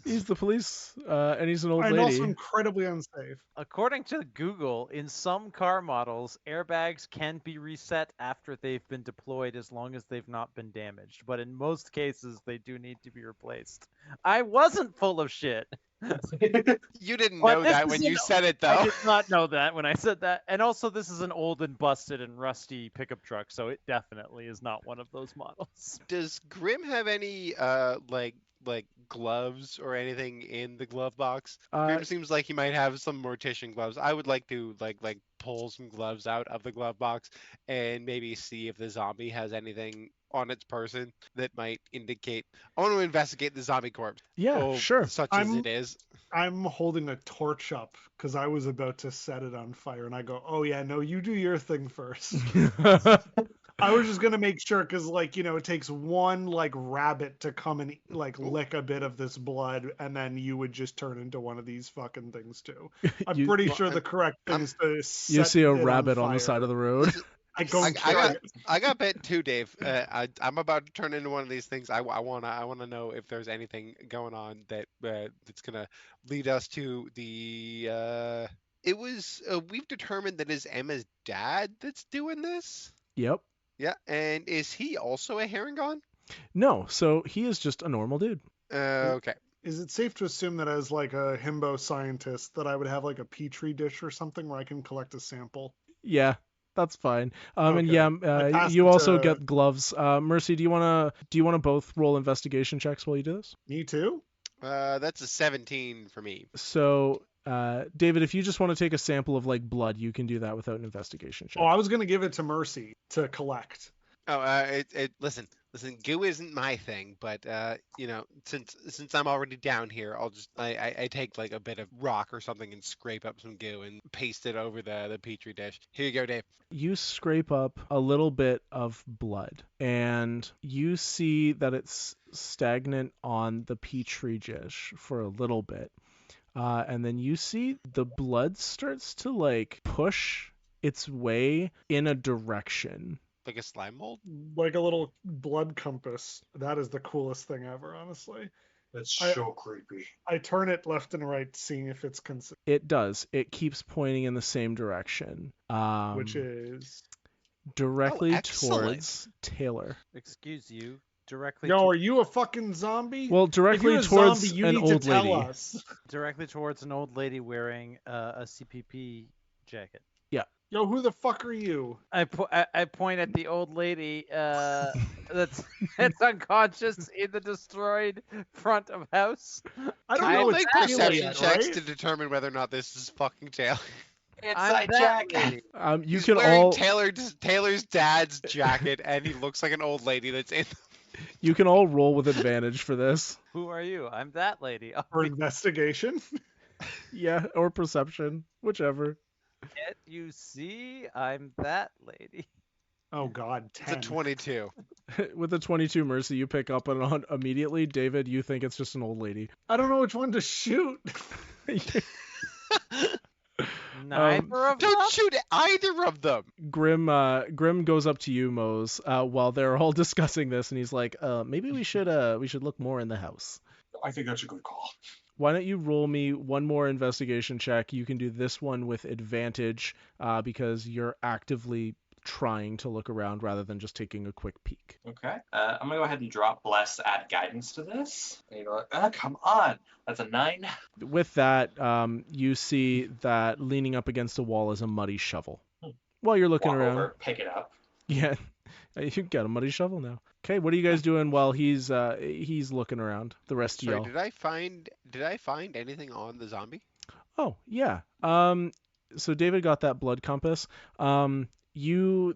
He's the police, and he's an old lady. And also incredibly unsafe. According to Google, in some car models, airbags can be reset after they've been deployed as long as they've not been damaged. But in most cases, they do need to be replaced. I wasn't full of shit. You didn't know that when you said it, though. I did not know that when I said that. And also, this is an old and busted and rusty pickup truck, so it definitely is not one of those models. Does Grim have any like gloves or anything in the glove box? Grim seems like he might have some mortician gloves. I would like to like pull some gloves out of the glove box and maybe see if the zombie has anything on its person that might indicate. I want to investigate the zombie corpse. Yeah, sure. Such as it is. I'm holding a torch up because I was about to set it on fire, and I go, "Oh yeah, no, you do your thing first." I was just gonna make sure because, like, you know, it takes one like rabbit to come and like lick a bit of this blood, and then you would just turn into one of these fucking things too. I'm pretty sure the correct thing is to set you see a it rabbit on on the side of the road. I got bit too, Dave. I'm about to turn into one of these things. I wanna know if there's anything going on that's gonna lead us to the. It was we've determined that it's Emma's dad that's doing this. Yep. Yeah, and is he also a Herringon? No, so he is just a normal dude. Okay. Is it safe to assume that as like a himbo scientist that I would have like a petri dish or something where I can collect a sample? Yeah, that's fine. Okay. And yeah, you also get gloves. Mercy, do you wanna both roll investigation checks while you do this? Me too. That's a 17 for me. So, David, if you just want to take a sample of like blood, you can do that without an investigation check. Oh, I was gonna give it to Mercy to collect. Oh, listen, goo isn't my thing, but you know, since I'm already down here, I'll just I take like a bit of rock or something and scrape up some goo and paste it over the petri dish. Here you go, Dave. You scrape up a little bit of blood, and you see that it's stagnant on the petri dish for a little bit, and then you see the blood starts to like push its way in a direction. Like a slime mold? Like a little blood compass. That is the coolest thing ever, honestly. That's so creepy. I turn it left and right, seeing if it's consistent. It does. It keeps pointing in the same direction. Which is directly towards Taylor. Excuse you. Directly. Yo, are you a fucking zombie? Well, directly towards zombie, you an need old to tell lady. Us. Directly towards an old lady wearing a CPP jacket. Yeah. Yo, who the fuck are you? I point at the old lady that's unconscious in the destroyed front of house. I don't Can we know. all It's make Taylor perception yet, checks right? to determine whether or not this is fucking Taylor? I'm Inside that Jack. lady. You He's can wearing all Taylor's dad's jacket, and he looks like an old lady that's in. you can all roll with advantage for this. Who are you? I'm that lady. For investigation. Yeah, or perception, whichever. Can't you see? I'm that lady. Oh God, It's 10. a 22. With the 22 mercy, you pick up on immediately. David, you think it's just an old lady. I don't know which one to shoot. Neither of them. Don't shoot either of them. Grim goes up to you, Mose, while they're all discussing this, and he's like, maybe we should look more in the house. I think that's a good call. Why don't you roll me one more investigation check? You can do this one with advantage because you're actively trying to look around rather than just taking a quick peek. Okay. I'm gonna go ahead and drop bless add guidance to this. And you go, come on. That's a 9. With that, you see that leaning up against the wall is a muddy shovel. While you're looking Walk around, over, pick it up. yeah, you got a muddy shovel now. Okay, what are you guys doing while he's looking around? The rest of Sorry, y'all. did I find anything on the zombie? Oh yeah. So David got that blood compass. You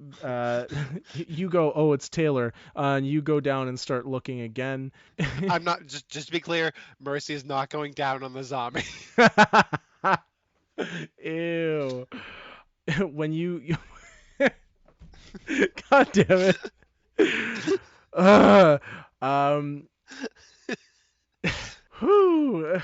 you go, oh, it's Taylor, and you go down and start looking again. I'm not just to be clear, Mercy is not going down on the zombie. Ew. When you God damn it. Whew.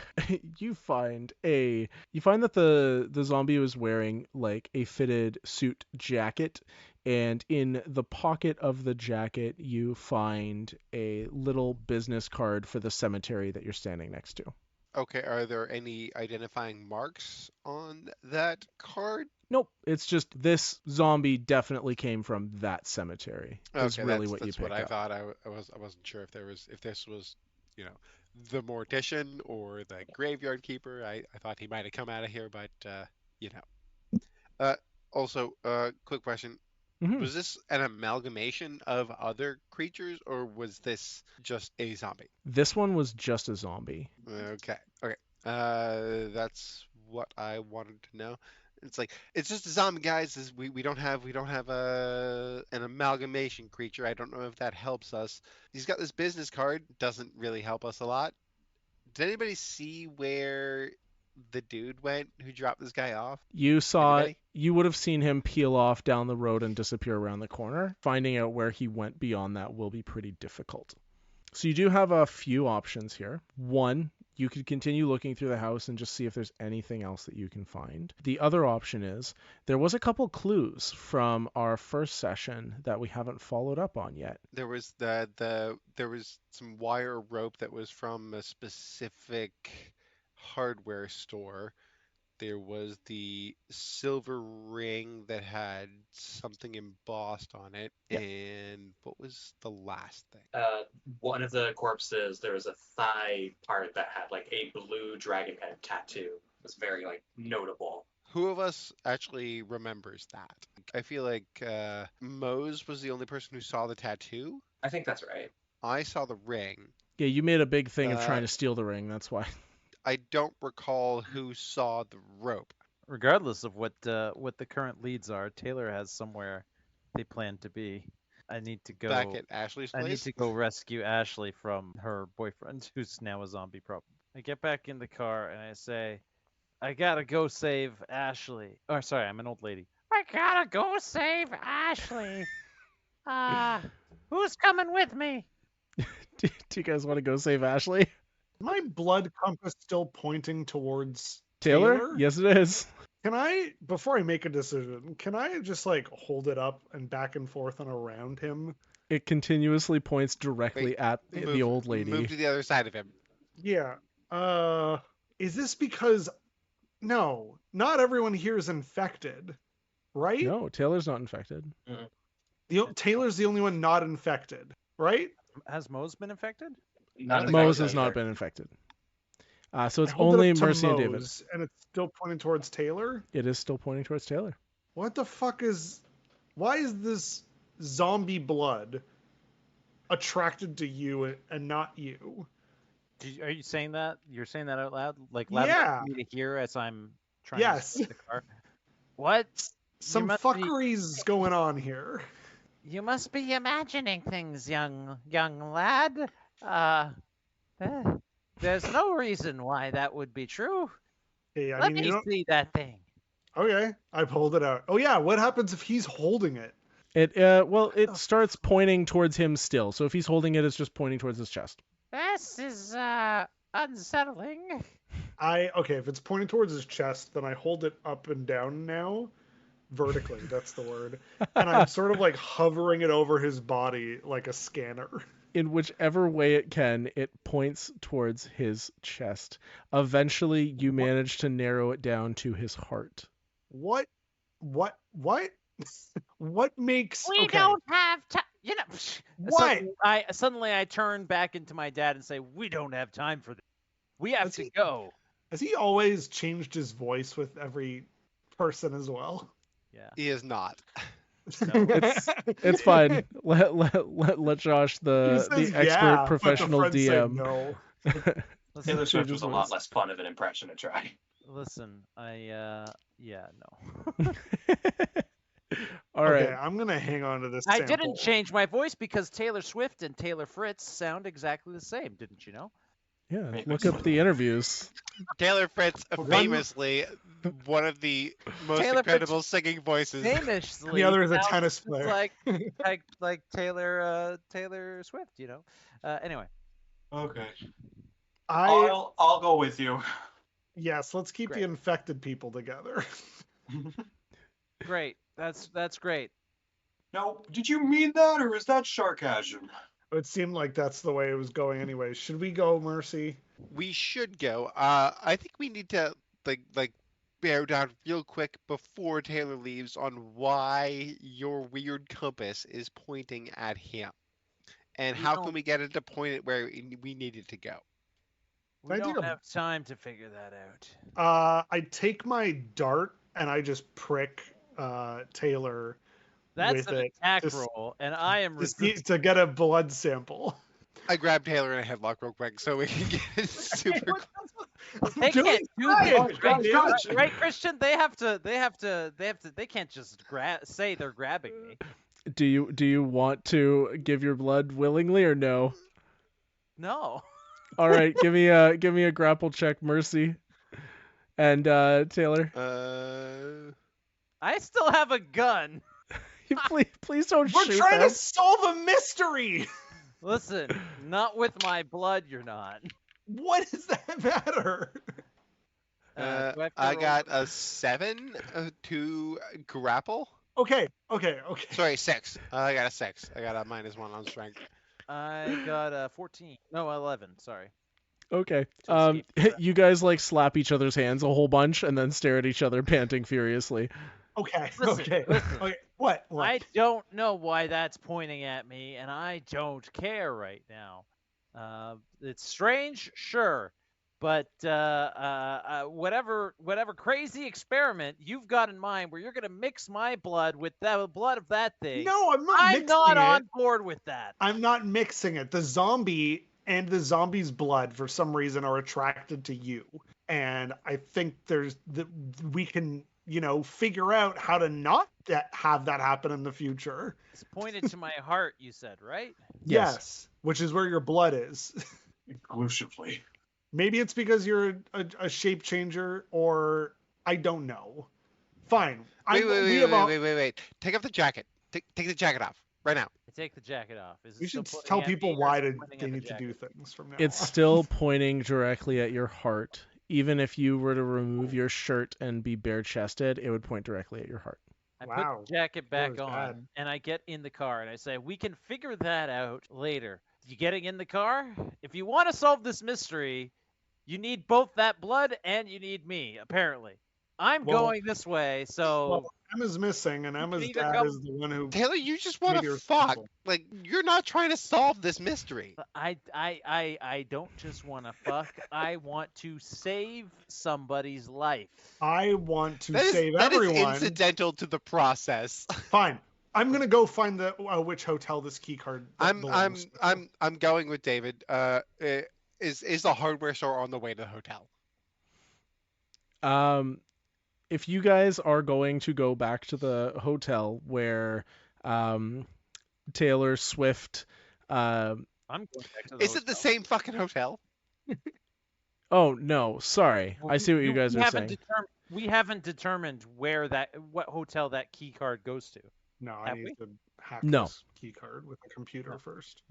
You find that the zombie was wearing like a fitted suit jacket, and in the pocket of the jacket you find a little business card for the cemetery that you're standing next to. Okay, are there any identifying marks on that card? Nope, it's just this zombie definitely came from that cemetery. Is Okay, really that's, what you that's pick what I up. thought. I wasn't sure if this was, you know, the mortician or the graveyard keeper. I thought he might have come out of here, but you know. Also, quick question. Mhm. Was this an amalgamation of other creatures, or was this just a zombie? This one was just a zombie. Okay, okay. That's what I wanted to know. It's like it's just a zombie, guys. We don't have an amalgamation creature. I don't know if that helps us. He's got this business card. Doesn't really help us a lot. Did anybody see where the dude went who dropped this guy off? Anybody? You would have seen him peel off down the road and disappear around the corner. Finding out where he went beyond that will be pretty difficult. So you do have a few options here. One, you could continue looking through the house and just see if there's anything else that you can find. The other option is there was a couple clues from our first session that we haven't followed up on yet. There was there was some wire rope that was from a specific hardware store. There was the silver ring that had something embossed on it. Yeah. And what was the last thing? One of the corpses, there was a thigh part that had like a blue dragon head tattoo. It was very like notable. Who of us actually remembers that? I feel like Mose was the only person who saw the tattoo. I think that's right. I saw the ring. Yeah, you made a big thing of trying to steal the ring, that's why. I don't recall who saw the rope. Regardless of what the current leads are, Taylor has somewhere they plan to be. I need to go Back at Ashley's I need place. to go rescue Ashley from her boyfriend, who's now a zombie problem. I get back in the car and I say, I gotta go save Ashley. Oh, sorry, I'm an old lady. I gotta go save Ashley. Who's coming with me? Do you guys want to go save Ashley? My blood compass still pointing towards Taylor? Yes, it is. Can I, before I make a decision, can I just like hold it up and back and forth and around him? It continuously points directly at the old lady. Move to the other side of him. Yeah. Is this because, no, not everyone here is infected, right? No, Taylor's not infected. Taylor's the only one not infected, right? Has Mose been infected? Mose has not been infected. So it's I hold it only up to Mercy and David. Mose, and it's still pointing towards Taylor? It is still pointing towards Taylor. what the fuck is... Why is this zombie blood attracted to you and not you? Are you saying that? You're saying that out loud? Like loud Yeah. enough for me to hear as I'm trying Yes. to start the car? What? Some must be- fuckery's going on here. You must be imagining things, young lad. There's no reason why that would be true. Hey, I Let mean, me see that thing. Okay, I pulled it out. Oh yeah, what happens if he's holding it? It starts pointing towards him still. So if he's holding it, it's just pointing towards his chest. This is unsettling. Okay, if it's pointing towards his chest, then I hold it up and down now. Vertically, that's the word. And I'm sort of like hovering it over his body like a scanner. In whichever way it can, it points towards his chest. Eventually, you manage to narrow it down to his heart. What? What makes... We okay. don't have time. You know, What? Suddenly I turn back into my dad and say, "We don't have time for this. We have to go." Has he always changed his voice with every person as well? Yeah. He is not. No. It's fine. Let Josh, the expert professional DM. No. Taylor Swift was a lot less fun of an impression to try. Listen, no. All Okay, right. I'm gonna hang on to this. I sample. didn't change my voice because Taylor Swift and Taylor Fritz sound exactly the same, didn't you know? Yeah, look up the interviews. Taylor Fritz, famously one of the most Taylor incredible singing voices. Famously, The other is a sounds tennis just player. like Taylor Swift, you know. Anyway, Okay. I I'll go with you. yes, let's keep Great. the infected people together. great. That's great. Now, did you mean that, or is that sarcasm? It seemed like that's the way it was going anyway. Should we go, Mercy? We should go. I think we need to like bear down real quick before Taylor leaves on why your weird compass is pointing at him, and We how don't- can we get it to point it where we need it to go. We I don't think have time to figure that out. I take my dart and I just prick Taylor That's with an it attack to s- roll, and I am to get a blood sample. I grab Taylor in a headlock real quick so we can get it super. They Doing can't do fine. this, right, Guys. right, Christian? They can't just say they're grabbing me. Do you want to give your blood willingly or no? No. All right, give me a grapple check, Mercy. And Taylor, I still have a gun. please don't We're shoot trying them. to solve a mystery. Listen, not with my blood, you're not. What does that matter? Do I have to I roll? got a 7 to grapple. Okay. Sorry, 6. I got a 6. I got a -1 on strength. I got a 14. No, 11. Sorry. Okay. To escape the trap. You guys like slap each other's hands a whole bunch and then stare at each other, panting furiously. Okay. Listen, okay. listen. Okay. What? I don't know why that's pointing at me, and I don't care right now. It's strange, sure, but whatever crazy experiment you've got in mind where you're gonna mix my blood with the blood of that thing, No, I'm not I'm mixing not it. on board with that. I'm not mixing it. The zombie and the zombie's blood, for some reason, are attracted to you, and I think we can, figure out how to not have that happen in the future. It's pointed to my heart, you said, right? Yes. Which is where your blood is. Exclusively. Maybe it's because you're a shape changer, or I don't know. Fine. Wait. Take off the jacket. Take the jacket off right now. I take the jacket off. Is it We still should pointing tell at me, people or why is it they pointing at need the to do jacket? things from now It's on. still pointing directly at your heart. Even if you were to remove your shirt and be bare-chested, it would point directly at your heart. I Wow. put the jacket back was on, bad. and I get in the car, and I say, we can figure that out later. You getting in the car? If you want to solve this mystery, you need both that blood and you need me, apparently. I'm Well- going this way, so Well, Emma's missing, and Emma's either dad come- is the one who. Taylor, you just want Maybe to you're fuck. responsible. Like, you're not trying to solve this mystery. I don't just want to fuck. I want to save somebody's life. I want to That is, save that is everyone. incidental to the process. Fine. I'm gonna go find the which hotel this key card. I'm belongs to. going with David. Is the hardware store on the way to the hotel? If you guys are going to go back to the hotel where Taylor Swift I'm going back to the Is it the hotel. same fucking hotel? oh no, sorry. Well, I see what you guys we are haven't saying. we haven't determined what hotel that key card goes to. No, I Have need we? to hack No. this key card with the computer first.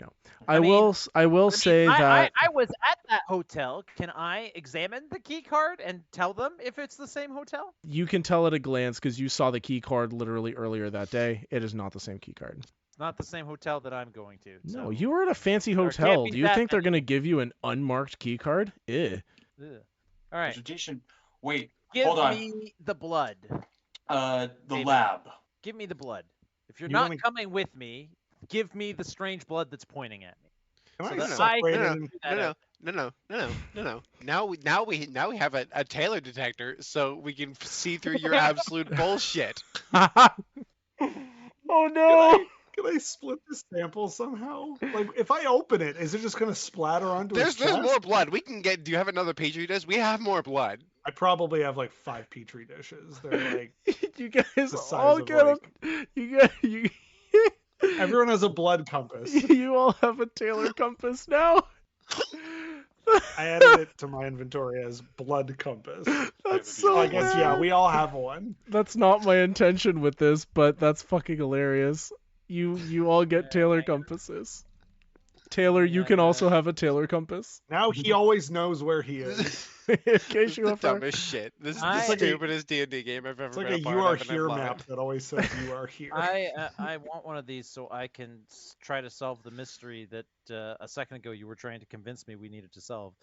I mean- will say that I was at that hotel. Can I examine the key card and tell them if it's the same hotel? you can tell at a glance because you saw the key card literally earlier that day. It is not the same key card. It's not the same hotel that I'm going to. No, so- you were at a fancy There can't hotel. be Do you that think they're many. going to give you an unmarked key card? Ugh. Eh. All right, There's a decent. Wait, give hold on. me the blood. The David. lab. Give me the blood. If you're You not wanna- coming with me, give me the strange blood that's pointing at me. Can So I that's- separate no, it no, in- No. Now we have a Taylor detector, so we can see through your absolute bullshit. oh no! Can I split the sample somehow? Like, if I open it, is it just gonna splatter onto his There's chest? more blood. We can get. Do you have another petri dish? We have more blood. I probably have like 5 petri dishes. They're like You guys the size all of, get like- you everyone has a blood compass. you all have a Taylor compass now. I added it to my inventory as blood compass. That's So so So I guess yeah, bad. we all have one. That's not my intention with this, but that's fucking hilarious. You all get Taylor compasses. Taylor, you can also have a Taylor compass. Now he always knows where he is. In This case is you the ever dumbest shit. This is the It's like a- stupidest D&D game I've ever It's like been a a part "You Are of, and I Here" love map it. that always says "You Are Here." I want one of these so I can try to solve the mystery that a second ago you were trying to convince me we needed to solve.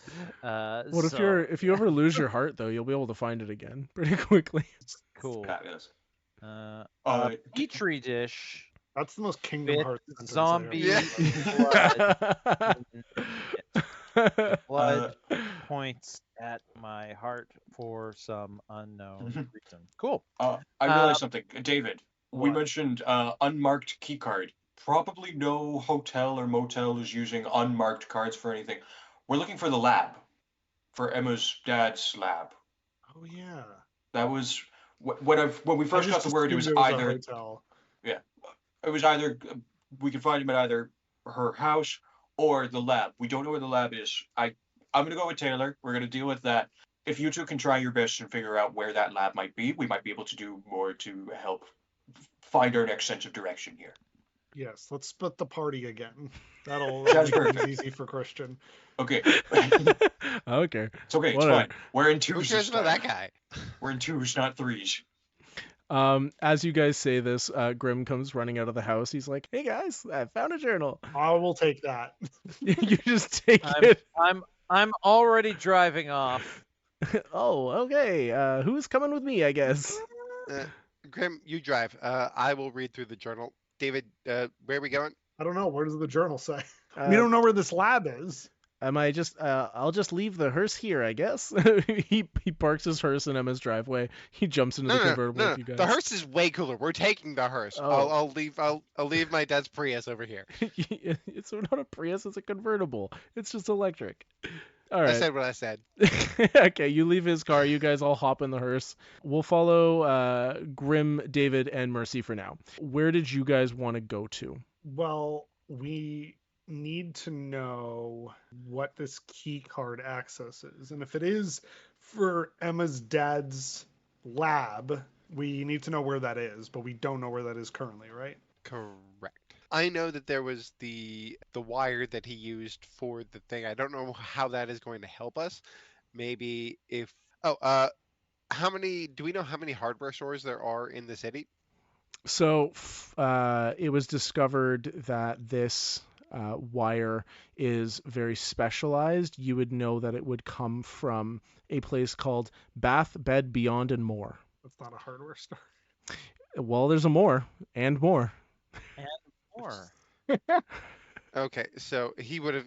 What so, if you ever lose your heart though, you'll be able to find it again pretty quickly. cool? Fabulous. Petri dish That's the most Kingdom with Hearts sentence I zombie ever- blood points at my heart for some unknown reason. Cool. I realized Uh, something. David, we what? mentioned unmarked key card. Probably no hotel or motel is using unmarked cards for anything. We're looking for the lab, for Emma's dad's lab. Oh yeah. That was when we first I got just the word. It was assumed a either hotel. we could find him at either her house or the lab. We don't know where the lab is. I'm gonna go with Taylor. We're gonna deal with that. If you two can try your best and figure out where that lab might be, we might be able to do more to help find our next sense of direction here. Yes, let's split the party again. That'll Sounds make things perfect. easy for Christian. Okay, Okay. it's okay. It's Whatever. fine. We're in Who twos. cares this about time. that guy? We're in twos, not threes. As you guys say this, Grim comes running out of the house. He's like, "Hey guys, I found a journal." I will take that. You just take I'm, it. I'm already driving off. Oh, okay. Who's coming with me? I guess. Grim, you drive. I will read through the journal. David, where are we going? I don't know. Where does the journal say? Uh, We don't know where this lab is. Am I just? I'll just leave the hearse here, I guess. he parks his hearse in Emma's driveway. He jumps into the convertible with you guys. The hearse is way cooler. We're taking the hearse. Oh. I'll leave my dad's Prius over here. It's not a Prius. It's a convertible. It's just electric. All I right. said what I said. Okay, you leave his car. You guys all hop in the hearse. We'll follow Grim, David, and Mercy for now. Where did you guys want to go to? Well, we need to know what this key card access is. And if it is for Emma's dad's lab, we need to know where that is, but we don't know where that is currently, right? Correct. I know that there was the wire that he used for the thing. I don't know how that is going to help us. Maybe if how many do we know how many hardware stores there are in the city? So it was discovered that this wire is very specialized, you would know that it would come from a place called Bath, Bed, Beyond, and More. That's not a hardware store. Well, there's a more and more. And more. Okay, so he would have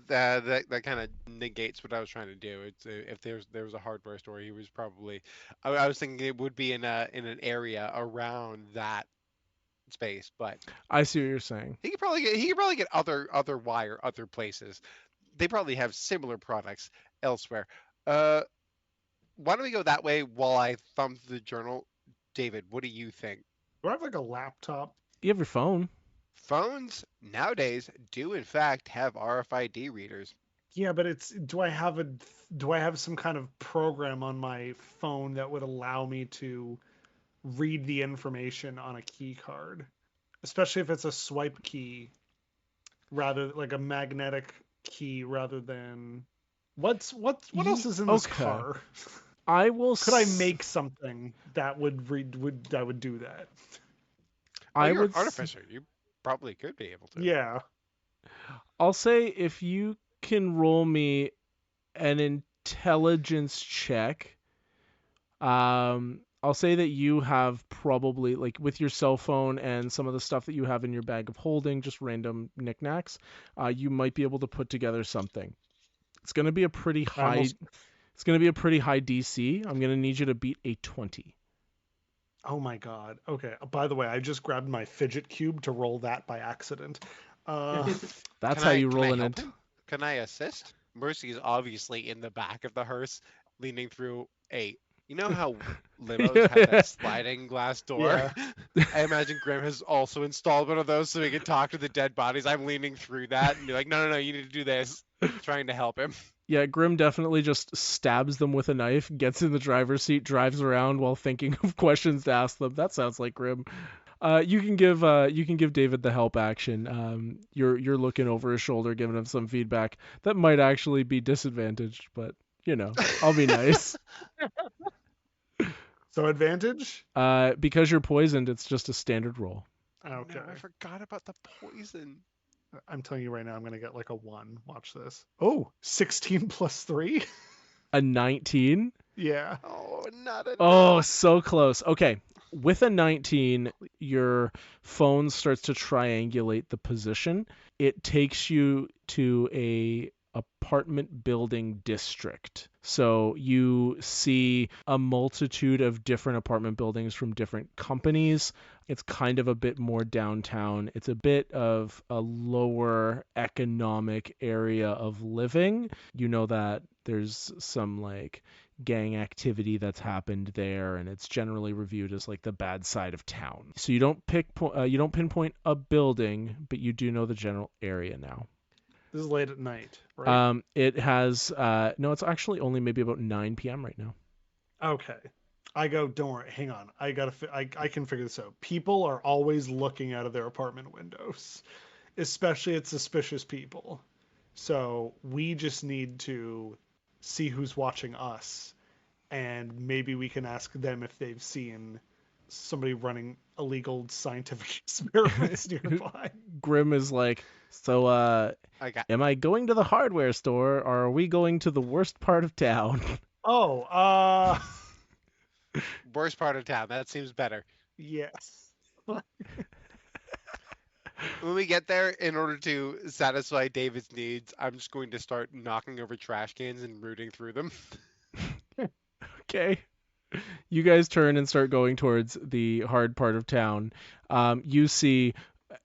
that kind of negates what I was trying to do. It's if there was a hardware store, he was probably. I was thinking it would be in an area around that space, but I see what you're saying. he could probably get other wire other places. They probably have similar products elsewhere. Why don't we go that way while I thumb through the journal? David, what do you think? Do I have like a laptop? You have your phone. Phones nowadays do in fact have RFID readers. Yeah, but do I have some kind of program on my phone that would allow me to read the information on a key card? Especially if it's a swipe key rather like a magnetic key rather than what else is in this Okay. car? I will. Could I make something that would do that? I You're would. an artificer. You probably could be able to. Yeah. I'll say if you can roll me an intelligence check, I'll say that you have probably, like, with your cell phone and some of the stuff that you have in your bag of holding, just random knickknacks, you might be able to put together something. It's going to be a pretty high. It's going to be a pretty high DC. I'm going to need you to beat a 20. Oh my god. Okay. By the way, I just grabbed my fidget cube to roll that by accident. That's how you roll can I in help it. him? Can I assist? Mercy is obviously in the back of the hearse, leaning through a. You know how limos have that sliding glass door? Yeah. I imagine Grim has also installed one of those so he can talk to the dead bodies. I'm leaning through that and be like, no, you need to do this. Trying to help him. Yeah, Grim definitely just stabs them with a knife, gets in the driver's seat, drives around while thinking of questions to ask them. That sounds like Grim. You can give David the help action. You're looking over his shoulder, giving him some feedback that might actually be disadvantaged, but I'll be nice. So advantage? Because you're poisoned, it's just a standard roll. Okay. No, I forgot about the poison. I'm telling you right now, I'm going to get like a 1. Watch this. Oh, 16 plus 3? A 19? Yeah. Oh, not enough. Oh, so close. Okay. With a 19, your phone starts to triangulate the position. It takes you to a apartment building district. So you see a multitude of different apartment buildings from different companies. It's kind of a bit more downtown. It's a bit of a lower economic area of living. You know that there's some like gang activity that's happened there, and it's generally reviewed as like the bad side of town. So you don't pinpoint a building, but you do know the general area now. This is late at night, right? It has no, it's actually only maybe about 9 p.m. right now. Okay. I go, don't worry, hang on. I can figure this out. People are always looking out of their apartment windows, especially at suspicious people. So we just need to see who's watching us, and maybe we can ask them if they've seen somebody running illegal scientific experiments nearby. Grim is like, so am I going to the hardware store, or are we going to the worst part of town? Oh, Worst part of town. That seems better. yes. When we get there, in order to satisfy David's needs, I'm just going to start knocking over trash cans and rooting through them. Okay. You guys turn and start going towards the hard part of town. You see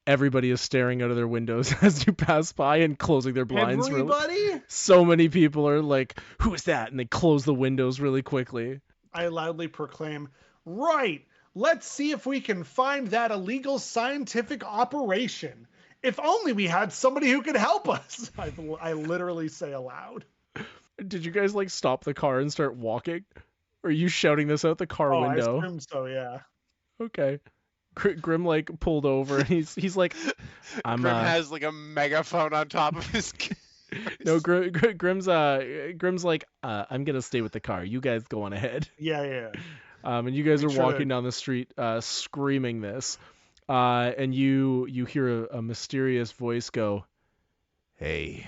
everybody is staring out of their windows as you pass by and closing their blinds. Everybody? So many people are like, who is that? And they close the windows really quickly. I loudly proclaim, right, let's see if we can find that illegal scientific operation. If only we had somebody who could help us. I literally say aloud. Did you guys like stop the car and start walking? Or are you shouting this out the car window? I assume so, yeah. Okay. Grim like pulled over and he's like, Grim has like a megaphone on top of his. No, Grim's like, I'm gonna stay with the car. You guys go on ahead. Yeah. And you guys are walking down the street, screaming this, and you hear a mysterious voice go, Hey,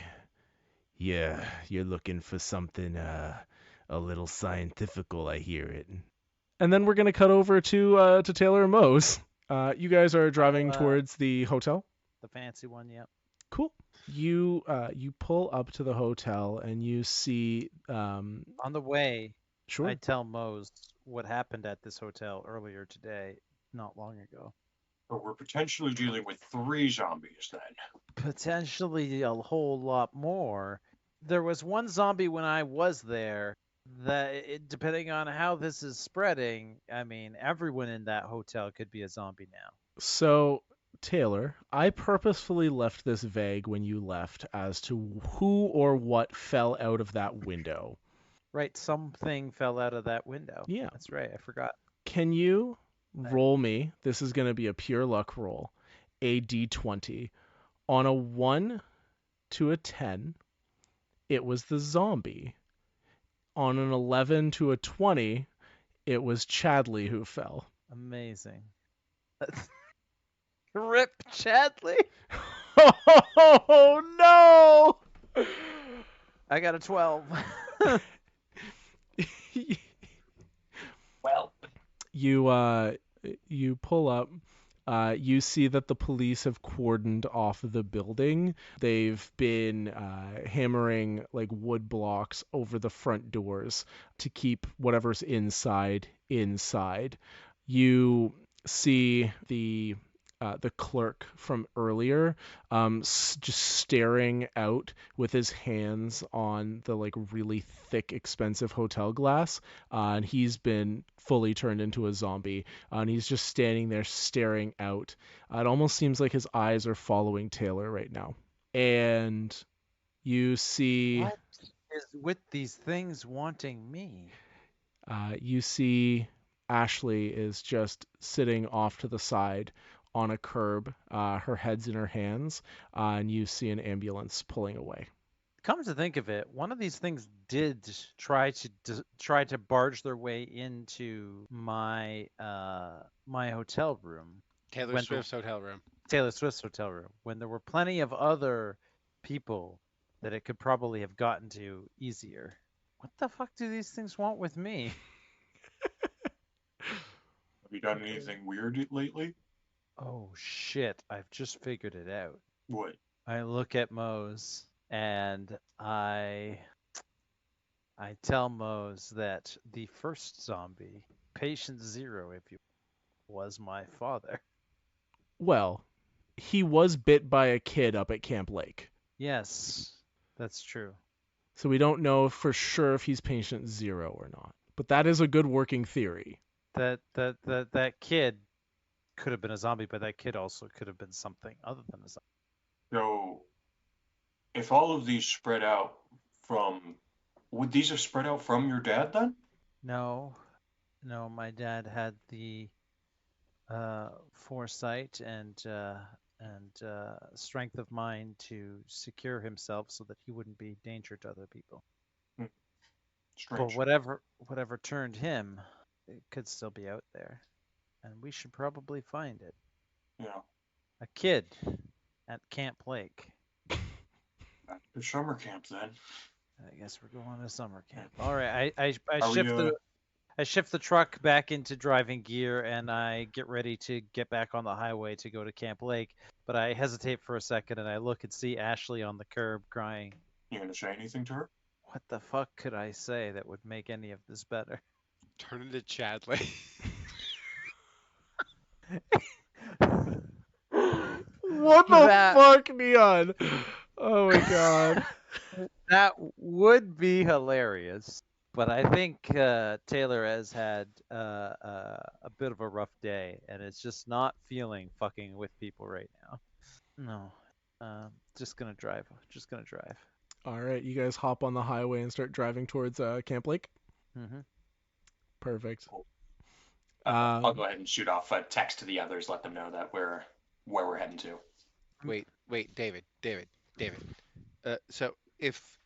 yeah, you're looking for something a little scientifical, I hear it. And then we're gonna cut over to Taylor and Mose. You guys are driving towards the hotel. The fancy one, yep. Cool. You pull up to the hotel and you see On the way, sure. I tell Mose what happened at this hotel earlier today, not long ago. So we're potentially dealing with 3 zombies then. Potentially a whole lot more. There was one zombie when I was there that, depending on how this is spreading, I mean, everyone in that hotel could be a zombie now. So, Taylor, I purposefully left this vague when you left as to who or what fell out of that window. Right, something fell out of that window. Yeah. That's right, I forgot. Can you roll me? This is going to be a pure luck roll. A d20. On a 1 to a 10, it was the zombie. On an 11 to a 20, it was Chadley who fell. Amazing. Rip Chadley. Oh no! I got a 12. Well, you pull up. You see that the police have cordoned off the building. They've been hammering like wood blocks over the front doors to keep whatever's inside. You see the clerk from earlier just staring out with his hands on the like really thick expensive hotel glass, and he's been fully turned into a zombie, and he's just standing there staring out. It almost seems like his eyes are following Taylor right now. And you see What is with these things wanting me? you see Ashley is just sitting off to the side on a curb, her head's in her hands, and you see an ambulance pulling away. Come to think of it, one of these things did try to barge their way into my my hotel room. Taylor Swift's hotel room. Taylor Swift's hotel room, when there were plenty of other people that it could probably have gotten to easier. What the fuck do these things want with me? have you done anything weird lately? Oh shit, I've just figured it out. What? I look at Mose and I tell Mose that the first zombie, patient 0 if you was my father. Well, he was bit by a kid up at Camp Lake. Yes, that's true. So we don't know for sure if he's patient 0 or not. But that is a good working theory. That kid could have been a zombie, but that kid also could have been something other than a zombie. So, if all of these spread out from, would these have spread out from your dad then? No, my dad had the foresight and strength of mind to secure himself so that he wouldn't be a danger to other people. Strange. But whatever turned him, it could still be out there, and we should probably find it. Yeah. A kid at Camp Lake. Back to summer camp then. I guess we're going to summer camp. All right, I Are shift we, I shift the truck back into driving gear and I get ready to get back on the highway to go to Camp Lake. But I hesitate for a second and I look and see Ashley on the curb crying. You gonna say anything to her? What the fuck could I say that would make any of this better? Turn into Chadley. What the fuck, Neon? Oh my god. That would be hilarious. But I think Taylor has had a bit of a rough day and is just not feeling fucking with people right now. No. Just gonna drive. All right, you guys hop on the highway and start driving towards Camp Lake. Mm-hmm. Perfect. Cool. I'll go ahead and shoot off a text to the others, let them know that where we're heading to. Wait, David. So if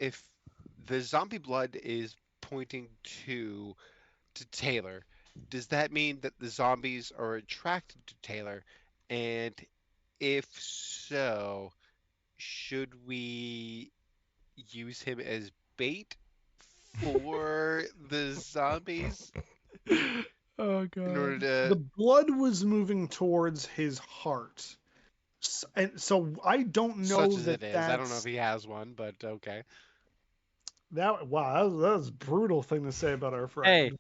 the zombie blood is pointing to Taylor, does that mean that the zombies are attracted to Taylor? And if so, should we use him as bait for the zombies Oh in order god. to, The blood was moving towards his heart. And so I don't such know as that it is? I don't know if that's he has one, but okay. wow, that was a brutal thing to say about our friend. Hey,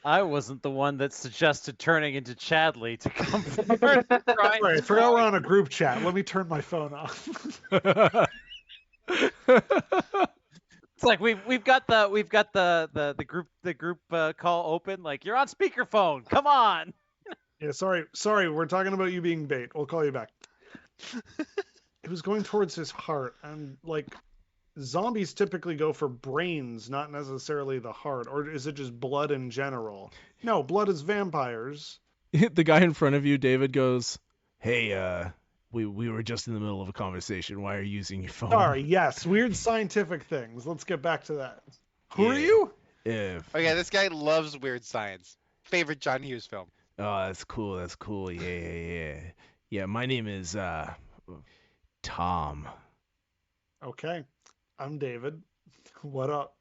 I wasn't the one that suggested turning into Chadley to come forward and try. Sorry, I forgot we're on a group chat. Let me turn my phone off. It's like we've got the group call open. Like, you're on speakerphone. Come on. Yeah, sorry, we're talking about you being bait. We'll call you back. It was going towards his heart, and like zombies typically go for brains, not necessarily the heart. Or is it just blood in general? No, blood is vampires. The guy in front of you, David, goes, "Hey, we were just in the middle of a conversation. Why are you using your phone?" Sorry, yes, weird scientific things. Let's get back to that. Who are Yeah. you? Yeah. Oh yeah, this guy loves weird science. Favorite John Hughes film. Oh, that's cool. That's cool. Yeah. Yeah, my name is Tom. Okay, I'm David. What up?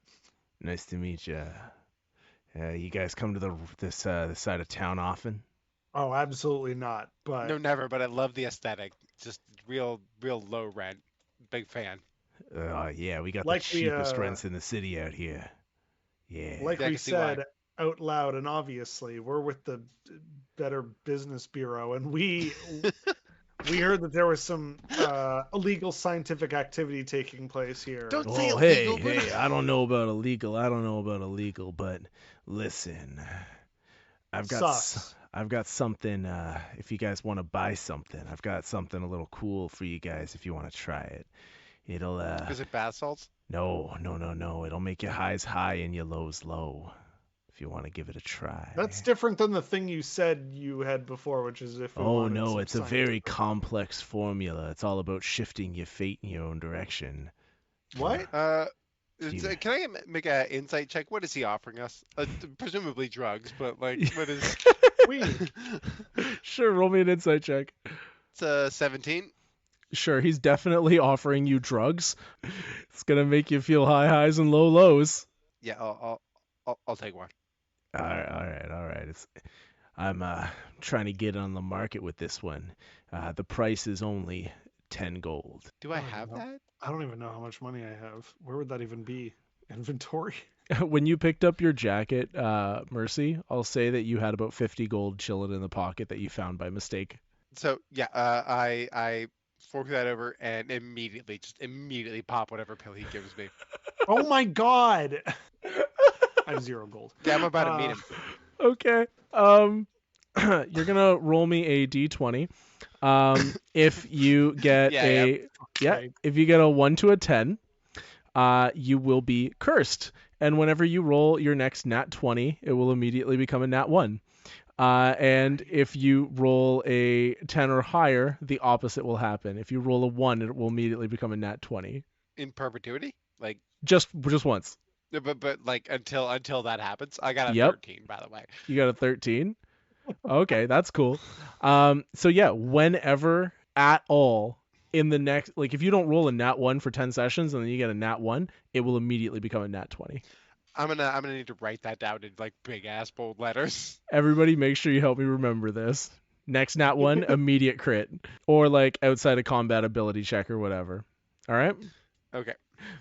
Nice to meet you. You guys come to this side of town often? Oh, absolutely not. But No, never. But I love the aesthetic. Just real low rent. Big fan. Yeah, we got Like the we, cheapest rents in the city out here. Yeah. like Yeah, I we can see why. said out loud and obviously, we're with the Better Business Bureau, and we heard that there was some illegal scientific activity taking place here. Don't say Oh, hey, illegal, but- hey, I don't know about illegal, but listen, Sus. I've got something, if you guys want to buy something, I've got something a little cool for you guys if you want to try it. It'll, Is it bath salts? no, it'll make your highs high and your lows low, if you want to give it a try. That's different than the thing you said you had before, which is if we Oh wanted no, some it's a very scientific- complex formula. It's all about shifting your fate in your own direction. What? Steven. Can I make an insight check? What is he offering us? Presumably drugs, but like, what is? Weed. Sure, roll me an insight check. It's 17. Sure, he's definitely offering you drugs. It's gonna make you feel high highs and low lows. Yeah, I'll take one. All right. I'm trying to get on the market with this one. The price is only 10 gold. Do I Oh, have no. that? I don't even know how much money I have. Where would that even be? Inventory? When you picked up your jacket, Mercy, I'll say that you had about 50 gold chilling in the pocket that you found by mistake. So yeah, I fork that over and immediately pop whatever pill he gives me. Oh my god! I have 0 gold. Yeah, I'm about to meet him. Okay. You're gonna roll me a d20. If you get if you get a 1 to a 10, you will be cursed. And whenever you roll your next nat 20, it will immediately become a nat 1. And if you roll a 10 or higher, the opposite will happen. If you roll a 1, it will immediately become a nat 20. In perpetuity? Like, Just once. but like until that happens. I got a Yep. 13, by the way. You got a 13? Okay, that's cool. So yeah, whenever at all in the next, like if you don't roll a nat 1 for 10 sessions and then you get a nat 1, it will immediately become a nat 20. I'm gonna need to write that down in like big ass bold letters. Everybody make sure you help me remember this. Next nat 1, immediate crit. Or like outside of combat ability check or whatever. All right? Okay.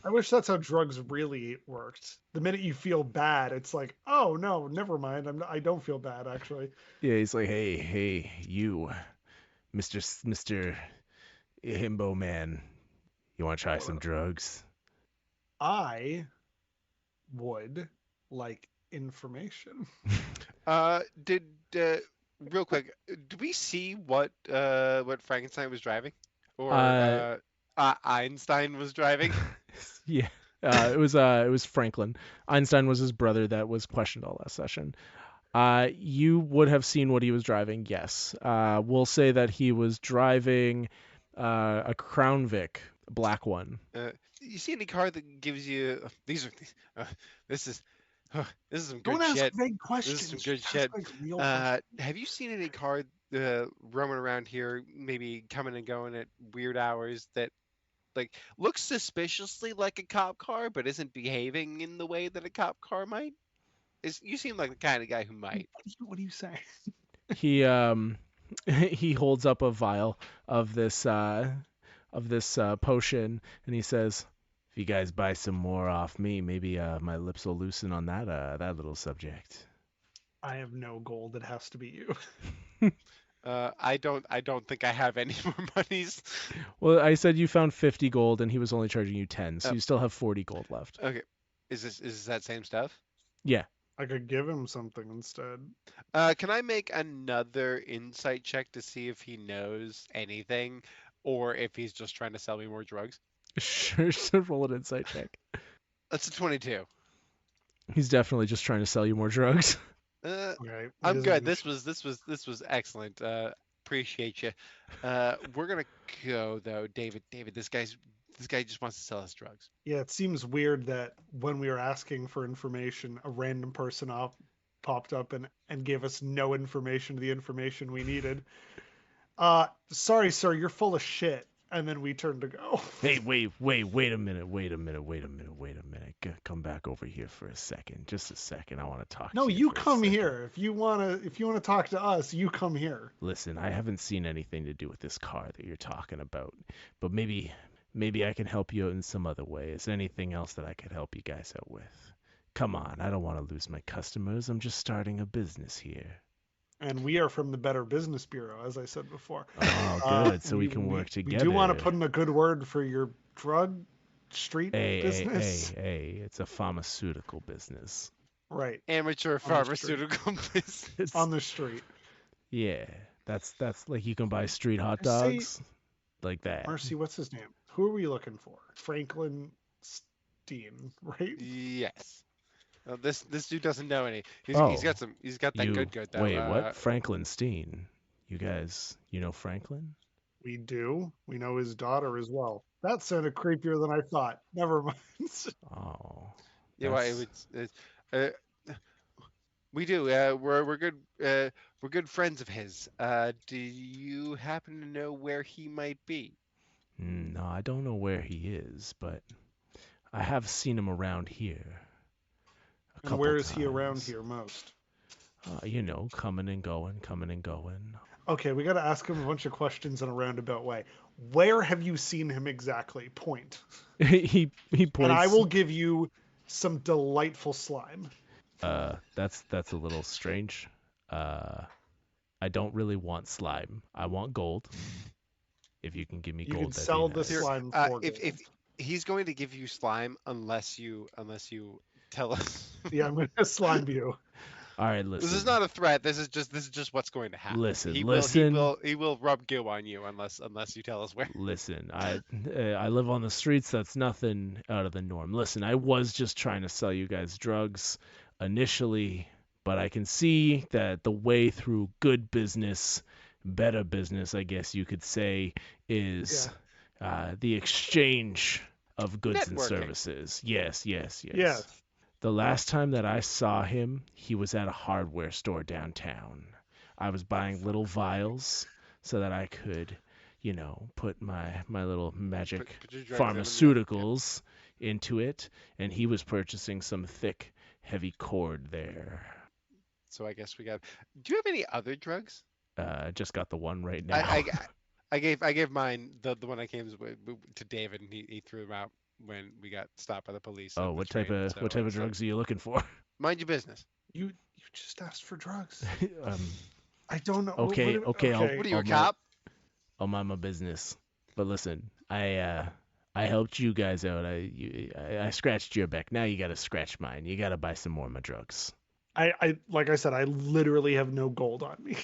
I wish that's how drugs really worked. The minute you feel bad, it's like, oh no, never mind. I don't feel bad actually. Yeah, he's like, hey, you, Mr. Himbo Man, you want to try some drugs? I would like information. Did real quick, did we see what Frankenstein was driving, or Einstein was driving? Yeah. It was Franklin. Einstein was his brother that was questioned all last session. You would have seen what he was driving, yes. We'll say that he was driving a Crown Vic, black one. You see any car that gives you this is some good Don't ask shit. vague questions. This is some good Ask, shit. like, real questions. Have you seen any car roaming around here, maybe coming and going at weird hours that like looks suspiciously like a cop car, but isn't behaving in the way that a cop car might? You seem like the kind of guy who might. What do you say? He he holds up a vial of this potion, and he says, "If you guys buy some more off me, maybe my lips will loosen on that little subject." I have no gold. It has to be you. I don't think I have any more monies. Well, I said you found 50 gold, and he was only charging you 10, so Oh. you still have 40 gold left. Okay, is this that same stuff? Yeah. I could give him something instead. Can I make another insight check to see if he knows anything, or if he's just trying to sell me more drugs? Sure, so roll an insight check. That's a 22. He's definitely just trying to sell you more drugs. Okay. I'm it good. isn't- This was excellent. Appreciate you. We're gonna go though, David. David, this guy just wants to sell us drugs. Yeah, it seems weird that when we were asking for information, a random person popped up and gave us no information to the information we needed. Sorry, sir, you're full of shit. And then we turned to go. Hey, wait a minute. Come back over here for a second. Just a second. I want to talk No, to you. you for a come second. here. If you wanna talk to us, you come here. Listen, I haven't seen anything to do with this car that you're talking about, but maybe I can help you out in some other way. Is there anything else that I could help you guys out with? Come on, I don't want to lose my customers. I'm just starting a business here. And we are from the Better Business Bureau, as I said before. Oh, good. So we can work together. We do want to put in a good word for your drug street Hey, business. hey, it's a pharmaceutical business. Right. Amateur the pharmaceutical business. On the street. Yeah, that's like you can buy street hot I say- dogs, like that. Mercy, what's his name? Who are we looking for? Franklin Steen, right? Yes. This dude doesn't know any. He's Oh, got that good though. Wait, what? Franklin Steen. You guys, you know Franklin? We do. We know his daughter as well. That sounded creepier than I thought. Never mind. Oh. Yeah, well, we do. We're good friends of his. Do you happen to know where he might be? No, I don't know where he is, but I have seen him around here. And where is he around here most? You know, coming and going. Okay, we got to ask him a bunch of questions in a roundabout way. Where have you seen him exactly? Point. he points. And I will give you some delightful slime. That's a little strange. I don't really want slime. I want gold. If you can give me You gold, can that'd sell be the nice. slime for If gold. he's going to give you slime unless you tell us. Yeah, I'm going to slime you. All right, listen. This is not a threat. This is just what's going to happen. Listen, he listen. He will rub goo on you unless you tell us where. Listen, I live on the streets. That's nothing out of the norm. Listen, I was just trying to sell you guys drugs initially, but I can see that the way through good business, better business, I guess you could say, is the exchange of goods and Networking. services. Yes. Yes. The last time that I saw him, he was at a hardware store downtown. I was buying little vials so that I could, you know, put my little magic Put your drugs in 'em, yeah. pharmaceuticals into it, and he was purchasing some thick, heavy cord there. So I guess we got. Do you have any other drugs? Just got the one right now. I gave mine the one I came to David, and he threw them out when we got stopped by the police. Oh, on the what type train, of so- what type of so drugs are you looking for? Mind your business. You just asked for drugs. um, I don't know. Okay, okay, I'll- What are you, a Oh, my- cop? I'll mind my business. But listen, I helped you guys out. I scratched your back. Now you gotta scratch mine. You gotta buy some more of my drugs. I like I said, I literally have no gold on me.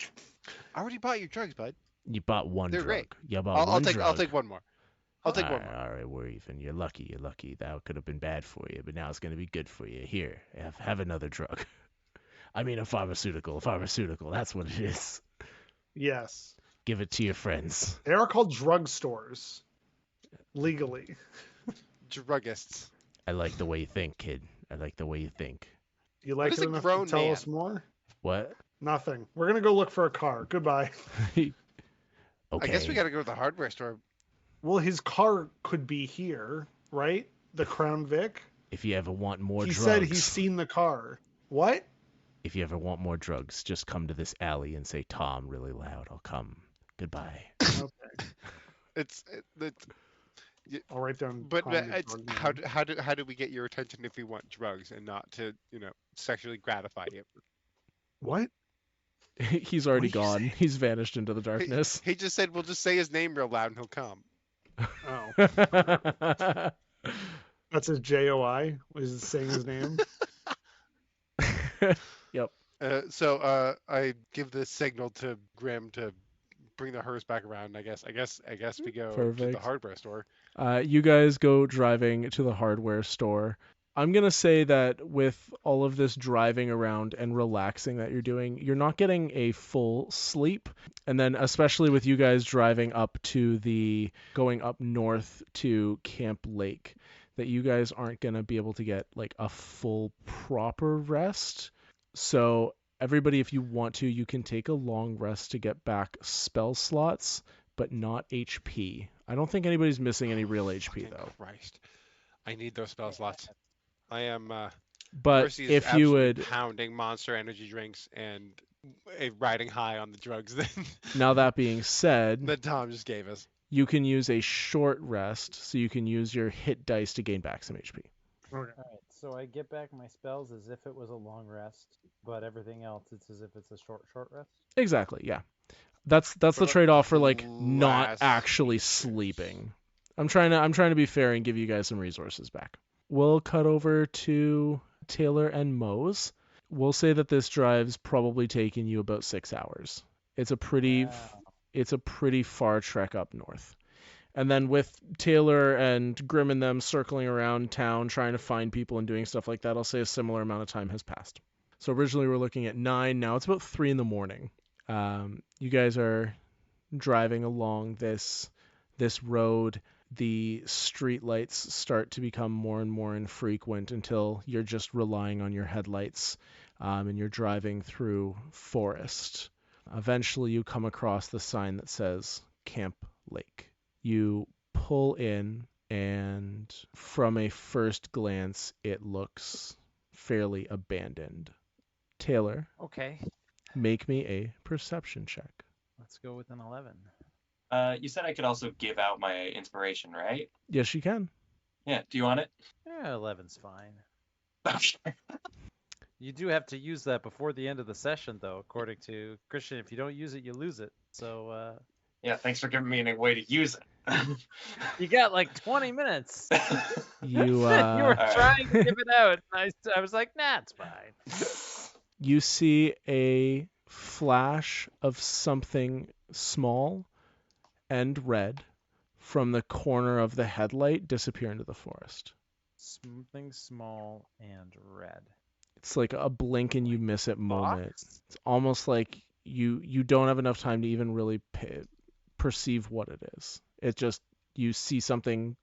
I already bought your drugs, bud. You bought one They're drug. great. You bought I'll one take drug. one more. I'll take one Alright, more. all right, we're even. You're lucky. That could have been bad for you, but now it's gonna be good for you. Here, have another drug. I mean, a pharmaceutical. That's what it is. Yes. Give it to your friends. They are called drugstores. Legally. Druggists. I like the way you think, kid. I like the way you think. You like is it a enough grown to tell man? us more? What? Nothing. We're gonna go look for a car. Goodbye. Okay. I guess we got to go to the hardware store. Well, his car could be here, right? The Crown Vic. If you ever want more He drugs, said he's seen the car. What? if you ever want more drugs, just come to this alley and say Tom really loud. I'll come. Goodbye. Okay. It's I'll write down. but Tom the it's Drug Man. how do we get your attention if we want drugs and not to sexually gratify you? What? He's already What did you gone. say? He's vanished into the darkness. He just said we'll just say his name real loud and he'll come. Oh, that's his JOI. Was saying his name? Yep. So I give the signal to Grim to bring the hearse back around. I guess we go to the Perfect. hardware store. You guys go driving to the hardware store. I'm going to say that with all of this driving around and relaxing that you're doing, you're not getting a full sleep. And then especially with you guys driving going up north to Camp Lake, that you guys aren't going to be able to get like a full proper rest. So everybody, if you want to, you can take a long rest to get back spell slots, but not HP. I don't think anybody's missing any real HP Fucking though. Christ, I need those spell slots. I am. But Mercy is if you absolutely would, pounding Monster Energy drinks and riding high on the drugs now that being said, that Tom just gave us. you can use a short rest, so you can use your hit dice to gain back some HP. Okay. All right, so I get back my spells as if it was a long rest, but everything else it's as if it's a short rest. Exactly, yeah. That's the about trade-off for like not last actually sleeping. I'm trying to be fair and give you guys some resources back. We'll cut over to Taylor and Mose. We'll say that this drive's probably taken you about 6 hours. It's a pretty far trek up north. And then with Taylor and Grim and them circling around town trying to find people and doing stuff like that, I'll say a similar amount of time has passed. So originally we're looking at 9, now it's about 3 in the morning. You guys are driving along this road. The street lights start to become more and more infrequent until you're just relying on your headlights, and you're driving through forest. Eventually you come across the sign that says Camp Lake. You pull in, and from a first glance it looks fairly abandoned. Taylor, Okay, make me a perception check. let's go with an 11. You said I could also give out my inspiration, right? Yes, you can. Yeah. Do you want it? Yeah, 11's fine. Okay. You do have to use that before the end of the session, though, according to Christian. If you don't use it, you lose it. So Yeah. Thanks for giving me a way to use it. you got like 20 minutes. You You were Alright. trying to give it out, and I was like, nah, it's fine. you see a flash of something small and red from the corner of the headlight disappear into the forest. Something small and red. It's like a blink and you miss it moment. Box? It's almost like you don't have enough time to even really perceive what it is. It just, you see something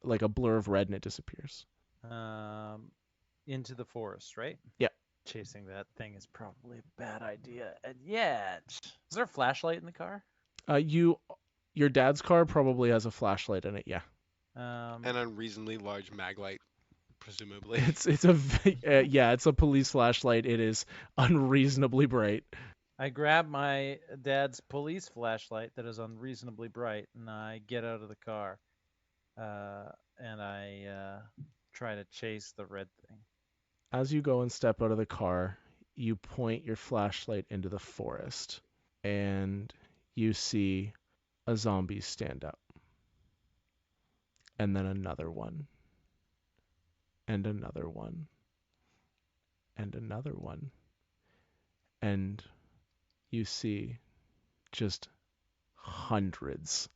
like a blur of red and it disappears. Into the forest, right? Yeah. Chasing that thing is probably a bad idea. And yet, is there a flashlight in the car? Your dad's car probably has a flashlight in it. Yeah. An unreasonably large mag light, presumably. It's it's a police flashlight. It is unreasonably bright. I grab my dad's police flashlight that is unreasonably bright, and I get out of the car, and I try to chase the red thing. As you go and step out of the car, you point your flashlight into the forest, and you see a zombie stand up. And then another one. And another one. And another one. And you see just hundreds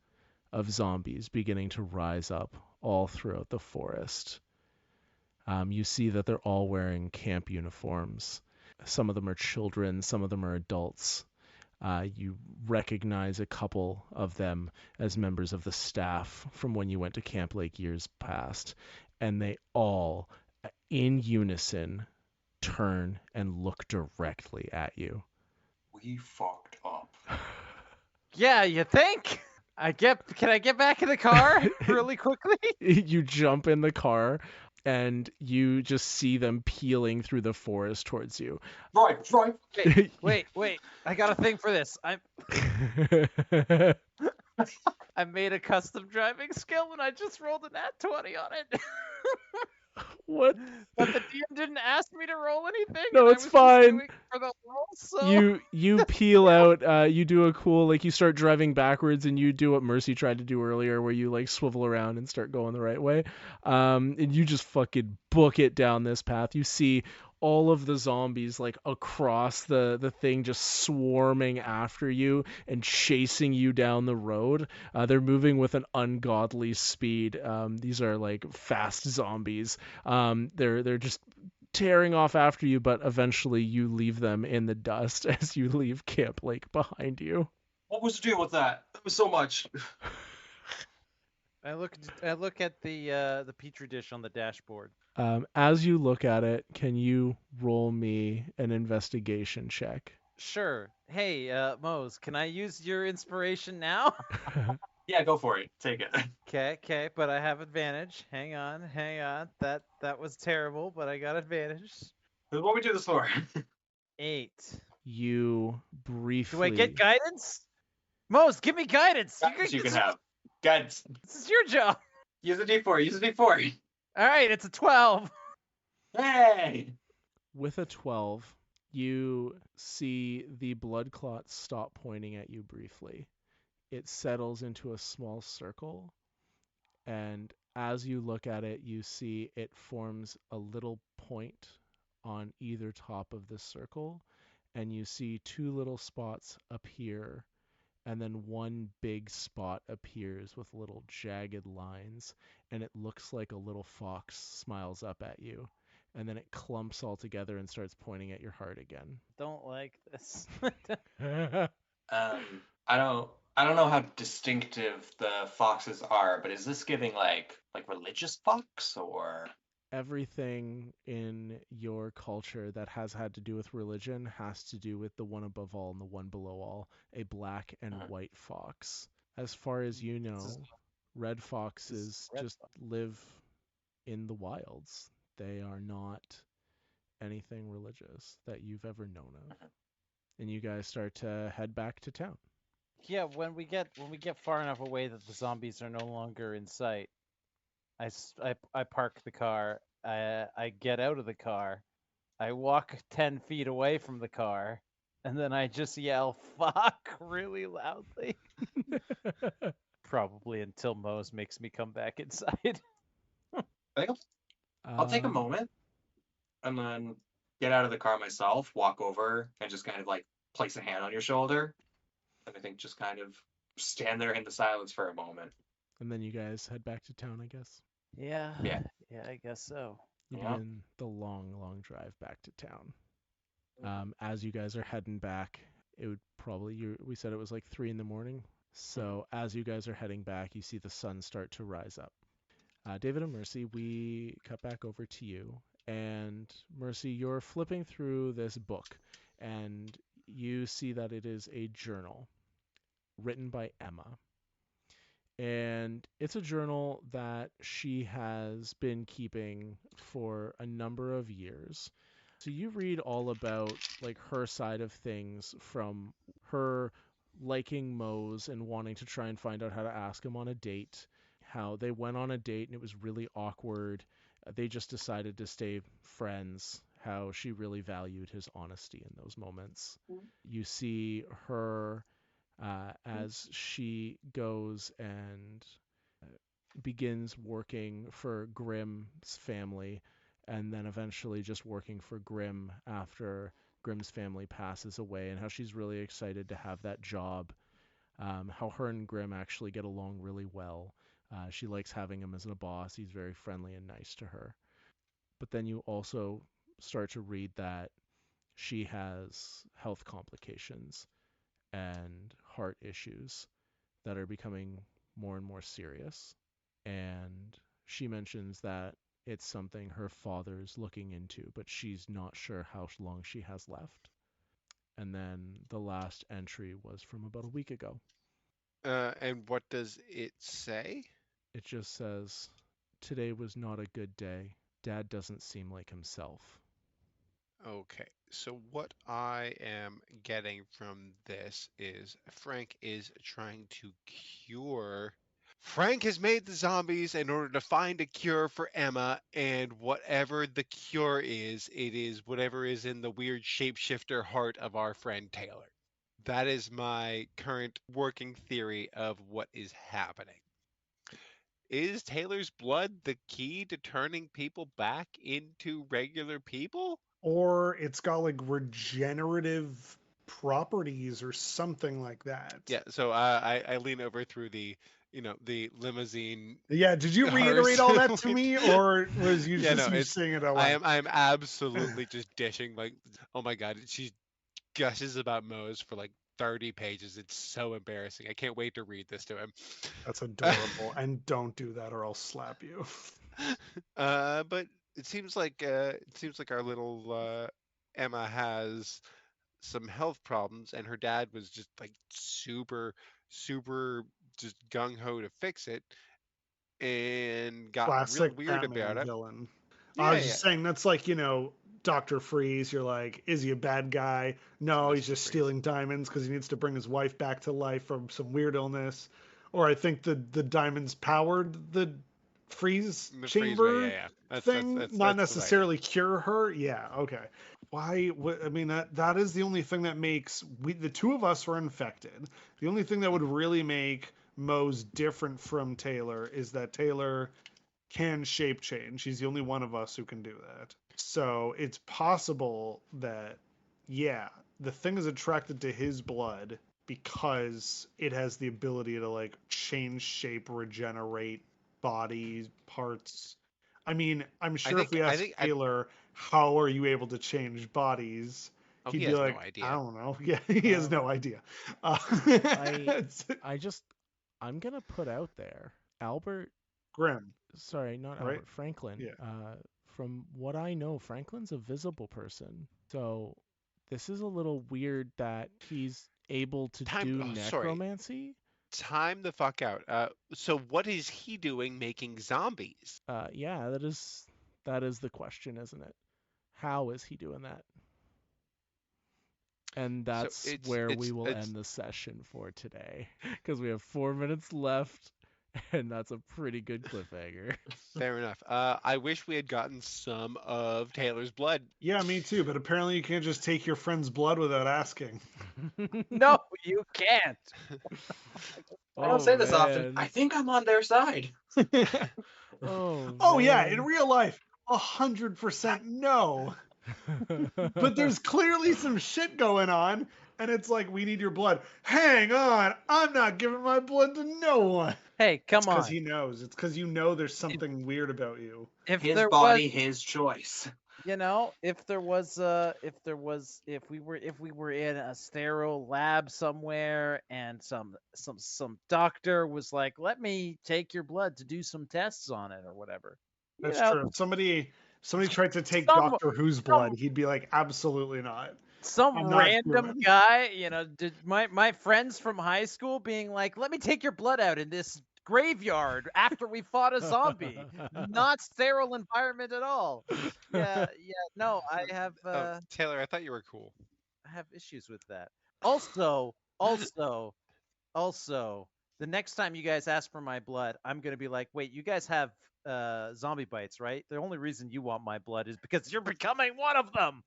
of zombies beginning to rise up all throughout the forest. You see that they're all wearing camp uniforms. Some of them are children, some of them are adults. You recognize a couple of them as members of the staff from when you went to Camp Lake years past, and they all, in unison, turn and look directly at you. We fucked up. Yeah, you think? Can I get back in the car really quickly? You jump in the car and you just see them peeling through the forest towards you. Right. Wait. I got a thing for this. I made a custom driving skill and I just rolled a nat 20 on it. What? But the DM didn't ask me to roll anything, No, and I it's was fine. just doing it for the roll, so You peel out, you do a cool, like, you start driving backwards and you do what Mercy tried to do earlier where you like swivel around and start going the right way. And you just fucking book it down this path. You see all of the zombies like across the thing just swarming after you and chasing you down the road. They're moving with an ungodly speed. These are like fast zombies. They're just tearing off after you, but eventually you leave them in the dust as you leave Camp Lake behind you. What was the deal with that? That was so much. I look at the petri dish on the dashboard. As you look at it, can you roll me an investigation check? Sure. Hey, Mose, can I use your inspiration now? Yeah, go for it. Take it. Okay, but I have advantage. Hang on. That was terrible, but I got advantage. This is what we do this for. 8. You briefly. Do I get guidance? Mose, give me guidance. Guidance you can have. Guidance. This is your job. Use a D4. Use a D4. All right, it's a 12. Hey! With a 12, you see the blood clot stop pointing at you briefly. It settles into a small circle, and as you look at it, you see it forms a little point on either top of the circle, and you see two little spots appear, and then one big spot appears with little jagged lines, and it looks like a little fox smiles up at you. And then it clumps all together and starts pointing at your heart again. Don't like this. I don't know how distinctive the foxes are, but is this giving like religious fox or? Everything in your culture that has had to do with religion has to do with the one above all and the one below all, a black and white fox. As far as you know, red foxes just live in the wilds. They are not anything religious that you've ever known of. And you guys start to head back to town. Yeah, when we get far enough away that the zombies are no longer in sight, I park the car. I get out of the car. I walk 10 feet away from the car, and then I just yell "fuck" really loudly. Probably until Mose makes me come back inside. I think I'll take a moment and then get out of the car myself, walk over, and just kind of like place a hand on your shoulder. And I think just kind of stand there in the silence for a moment. And then you guys head back to town, I guess. Yeah, I guess so. You Yeah. begin the long drive back to town. As you guys are heading back, it would probably, we said it was like 3 in the morning. So as you guys are heading back, you see the sun start to rise up. David and Mercy, we cut back over to you. And Mercy, you're flipping through this book, and you see that it is a journal written by Emma. And it's a journal that she has been keeping for a number of years. So you read all about like her side of things, from her liking Mose and wanting to try and find out how to ask him on a date, how they went on a date and it was really awkward. They just decided to stay friends, how she really valued his honesty in those moments. You see her as she goes and begins working for Grimm's family, and then eventually just working for Grimm after Grimm's family passes away, and how she's really excited to have that job. How her and Grimm actually get along really well. She likes having him as a boss. He's very friendly and nice to her. But then you also start to read that she has health complications and heart issues that are becoming more and more serious. And she mentions that it's something her father's looking into, but she's not sure how long she has left. And then the last entry was from about a week ago. And what does it say? It just says, "Today was not a good day. Dad doesn't seem like himself." Okay, so what I am getting from this is Frank is trying to cure. Frank has made the zombies in order to find a cure for Emma, and whatever the cure is, it is whatever is in the weird shapeshifter heart of our friend Taylor. That is my current working theory of what is happening. Is Taylor's blood the key to turning people back into regular people? Or it's got like regenerative properties or something like that. Yeah, so I lean over through the limousine Yeah, did you reiterate hearse. all that to me, or was you Yeah, just no, you it's saying it out loud? I'm absolutely just dishing like, oh my God, she gushes about Mose for like 30 pages. It's so embarrassing. I can't wait to read this to him. That's adorable. And don't do that, or I'll slap you. But it seems like our little Emma has some health problems, and her dad was just like super, super just gung ho to fix it, and got real Classic weird about Batman it. villain. I Yeah, was yeah, just saying that's like, Dr. Freeze. You're like, is he a bad guy? No, he's Mr. just Freeze. stealing diamonds because he needs to bring his wife back to life from some weird illness. Or I think the diamonds powered the freeze The freeze ray, yeah, chamber yeah. That's that's thing, that's not that's the idea. necessarily cure her. Yeah, okay. Why? I mean, that is the only thing that makes the two of us were infected. The only thing that would really make Mose different from Taylor is that Taylor can shape change. He's the only one of us who can do that. So it's possible that, yeah, the thing is attracted to his blood because it has the ability to like change shape, regenerate body parts. I mean, I'm I sure if think we I asked think I Taylor, how are you able to change bodies? oh, He'd he be has no like, I idea. don't know. Yeah, he has Um, no idea. I It's I just I'm gonna put out there, Albert. grim, Sorry, not right? Albert. Franklin. Yeah. From what I know, Franklin's a visible person. So this is a little weird that he's able to do Sorry, necromancy. time the fuck out. So what is he doing making zombies? Yeah, that is the question, isn't it? How is he doing that? And So that's it's where we it's will it's end the session for today, because we have 4 minutes left, and that's a pretty good cliffhanger. fair enough. I wish we had gotten some of Taylor's blood. Yeah, me too. But apparently, you can't just take your friend's blood without asking. No, you can't. I don't Oh say this often. I man. think I'm on their side. Oh Oh yeah, in man. real life, 100% no. But there's clearly some shit going on, and it's like, we need your blood. Hang on, I'm not giving my blood to no one. Hey, It's come because on. he knows. It's because you know there's something weird about you. If His there was, body, his choice. if we were in a sterile lab somewhere and some doctor was like, let me take your blood to do some tests on it or whatever. You That's know, true. Somebody tried to take some Doctor Who's blood. some He'd be like, absolutely not. some I'm not random human. guy, did my friends from high school being like, let me take your blood out in this graveyard after we fought a zombie. Not sterile environment at all. Yeah, no, Oh, Taylor, I thought you were cool. I have issues with that. Also, the next time you guys ask for my blood, I'm gonna be like, wait, you guys have zombie bites, right? The only reason you want my blood is because you're becoming one of them.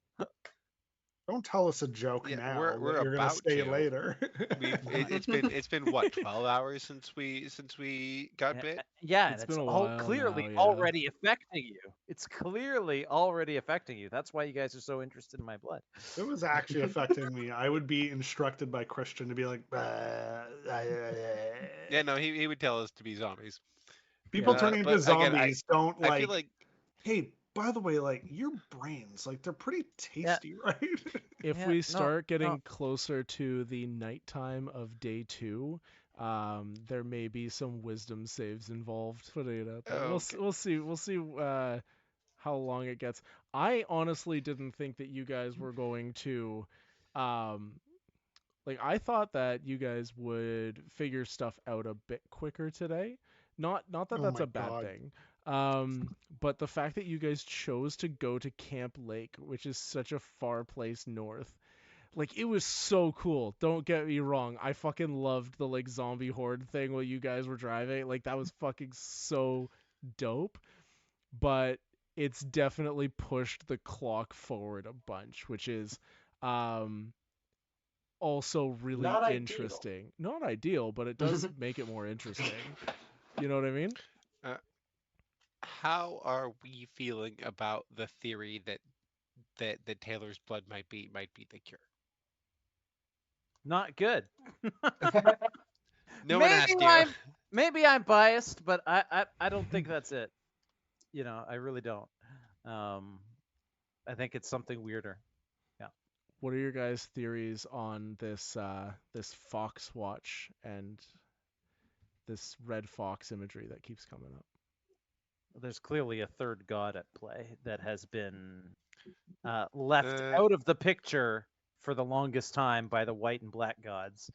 Don't tell us a joke Yeah, now we're that you're gonna about say to. later. It's been what, 12 hours since we got bit? Yeah, and It's it's been a all while clearly now, yeah. already affecting you. It's clearly already affecting you. That's why you guys are so interested in my blood. If it was actually affecting me, I would be instructed by Christian to be like, Yeah, no, he would tell us to be zombies. people Yeah. turning into But again, zombies don't I feel like, like hey, by the way, like your brains, like they're pretty Yeah. tasty, right? If Yeah, we no, start no. getting closer to the nighttime of day 2, there may be some wisdom saves involved. Putting it out there. okay. We'll see how long it gets. I honestly didn't think that you guys were going to um Like I thought that you guys would figure stuff out a bit quicker today. Not that Oh that's my a bad God. thing. But the fact that you guys chose to go to Camp Lake, which is such a far place north, like it was so cool. Don't get me wrong. I fucking loved the like zombie horde thing while you guys were driving. Like that was fucking so dope. But it's definitely pushed the clock forward a bunch, which is um also really Not ideal. interesting. Not ideal, but it does make it more interesting. You know what I mean? Uh, how are we feeling about the theory that Taylor's blood might be the cure? Not good. No one maybe asked you. I'm biased, but I don't think that's it. I really don't. I think it's something weirder. What are your guys' theories on this fox watch and this red fox imagery that keeps coming up? There's clearly a third god at play that has been left Uh, out of the picture for the longest time by the white and black gods.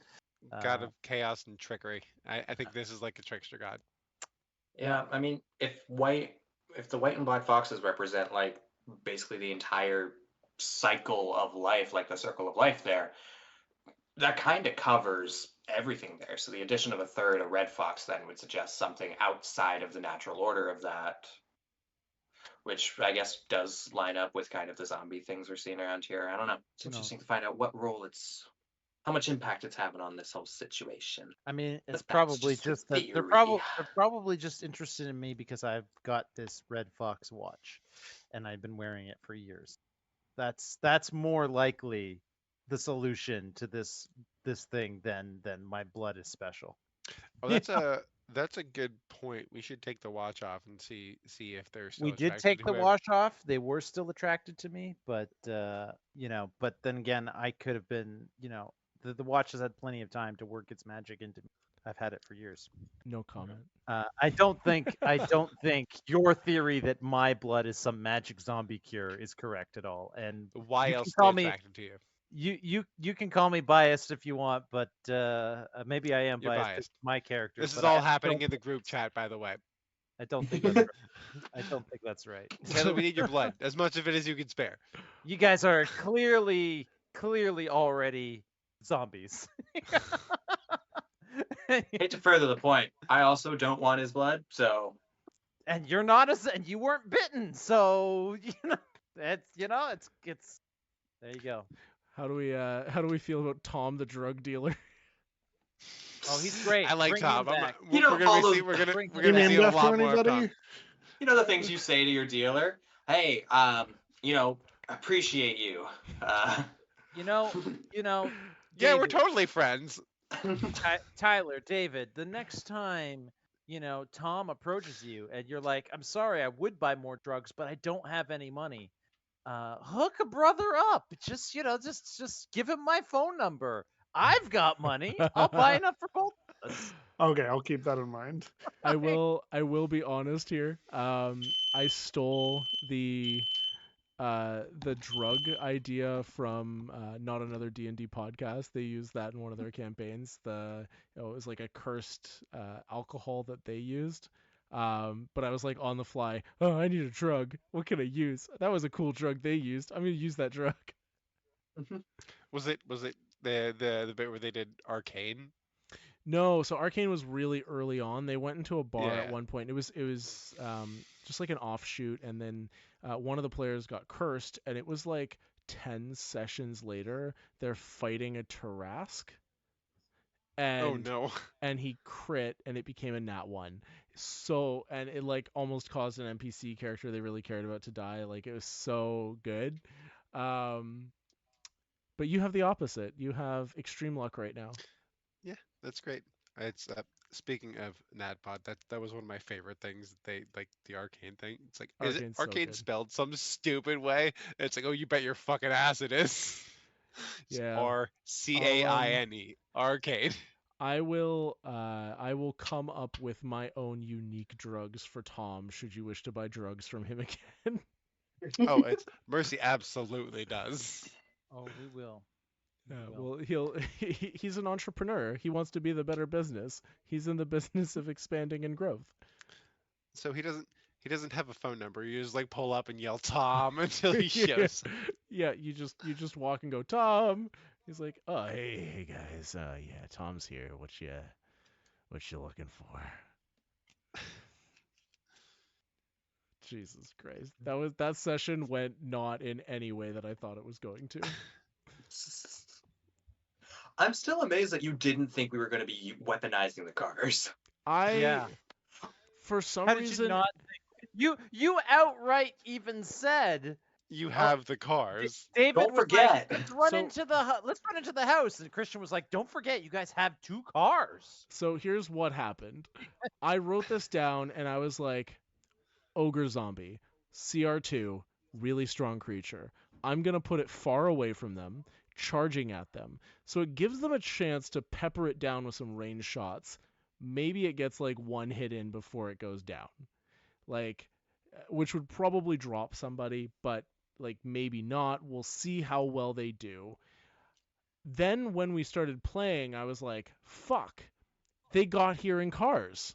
God of chaos and trickery. I think this is like a trickster god. Yeah, I mean, if the white and black foxes represent like basically the entire cycle of life, like the circle of life there, that kind of covers everything there. So the addition of a third, a red fox, then would suggest something outside of the natural order of that, which I guess does line up with kind of the zombie things we're seeing around here. I don't know. It's Who knows? interesting to find out what role how much impact it's having on this whole situation. I mean, it's But that's probably just a just that theory. they're probably just interested in me because I've got this red fox watch, and I've been wearing it for years. That's more likely the solution to this thing than my blood is special. Oh, that's a good point. We should take the watch off and see if they're still We did attracted take to the whoever. wash off. They were still attracted to me, but but then again, I could have been, the watch has had plenty of time to work its magic into me. I've had it for years. No comment. I don't think your theory that my blood is some magic zombie cure is correct at all. And Why you can else call they me attracted to you? you can call me biased if you want, but maybe I am You're biased to biased. my character. This is but all I happening don't in the group chat, by the way. I don't think that's right. I don't think that's right. Taylor, we need your blood, as much of it as you can spare. You guys are clearly already zombies. Hate to further the point, I also don't want his blood, so And you're not and you weren't bitten, so it's there you go. How do we feel about Tom the drug dealer? Oh, he's great. I like Bring Tom. him back. You know, We're gonna all be those- see, we're gonna Bring we're him You gonna back. see named a after lot more of anybody? Tom. you know the things you say to your dealer. Hey, appreciate you. You know, Yeah, we're David, totally friends. Tyler, David, the next time, Tom approaches you and you're like, I'm sorry, I would buy more drugs, but I don't have any money. Hook a brother up. Just, just give him my phone number. I've got money. I'll buy enough for both of us. Okay, I'll keep that in mind. I will be honest here. I stole the drug idea from not another D&D podcast. They used that in one of their campaigns. It was like a cursed alcohol that they used. But I was like on the fly. Oh, I need a drug. What can I use? That was a cool drug they used. I'm gonna use that drug. Was it the bit where they did Arcane? No, so Arcane was really early on. They went into a bar at Yeah. one point. It was just like an offshoot, and then one of the players got cursed, and it was like 10 sessions later, they're fighting a Tarrasque, Oh and no. and he crit, and it became a nat 1. So, and it like almost caused an NPC character they really cared about to die. Like it was so good. Um, but you have the opposite. You have extreme luck right now. Yeah, that's great. It's speaking of NADPOD, that was one of my favorite things. They like the Arcane thing. It's like, is it Arcane's so Arcane good. spelled some stupid way? It's like, oh, you bet your fucking ass it is. It's Yeah. Arcane. Arcane. I will come up with my own unique drugs for Tom should you wish to buy drugs from him again. Oh, it's Mercy absolutely does. Oh, we will. Yeah, Well, well, he's an entrepreneur. He wants to be the better business. He's in the business of expanding and growth. So he doesn't have a phone number. You just like pull up and yell Tom until he shows. Yeah, you just walk and go, Tom. He's like, oh, hey guys, yeah, Tom's here. What you looking for? Jesus Christ, that session went not in any way that I thought it was going to. I'm still amazed that you didn't think we were going to be weaponizing the cars. Yeah. For some How did reason, you not think? You outright even said You have the cars. David Don't was forget. like, let's run So- into the house, and Christian was like, don't forget, you guys have 2 cars. So here's what happened. I wrote this down and I was like, ogre zombie, CR2, really strong creature. I'm going to put it far away from them, charging at them. So it gives them a chance to pepper it down with some range shots. Maybe it gets like one hit in before it goes down. Like, which would probably drop somebody, but like maybe not. We'll see how well they do. Then when we started playing, I was like, fuck, they got here in cars.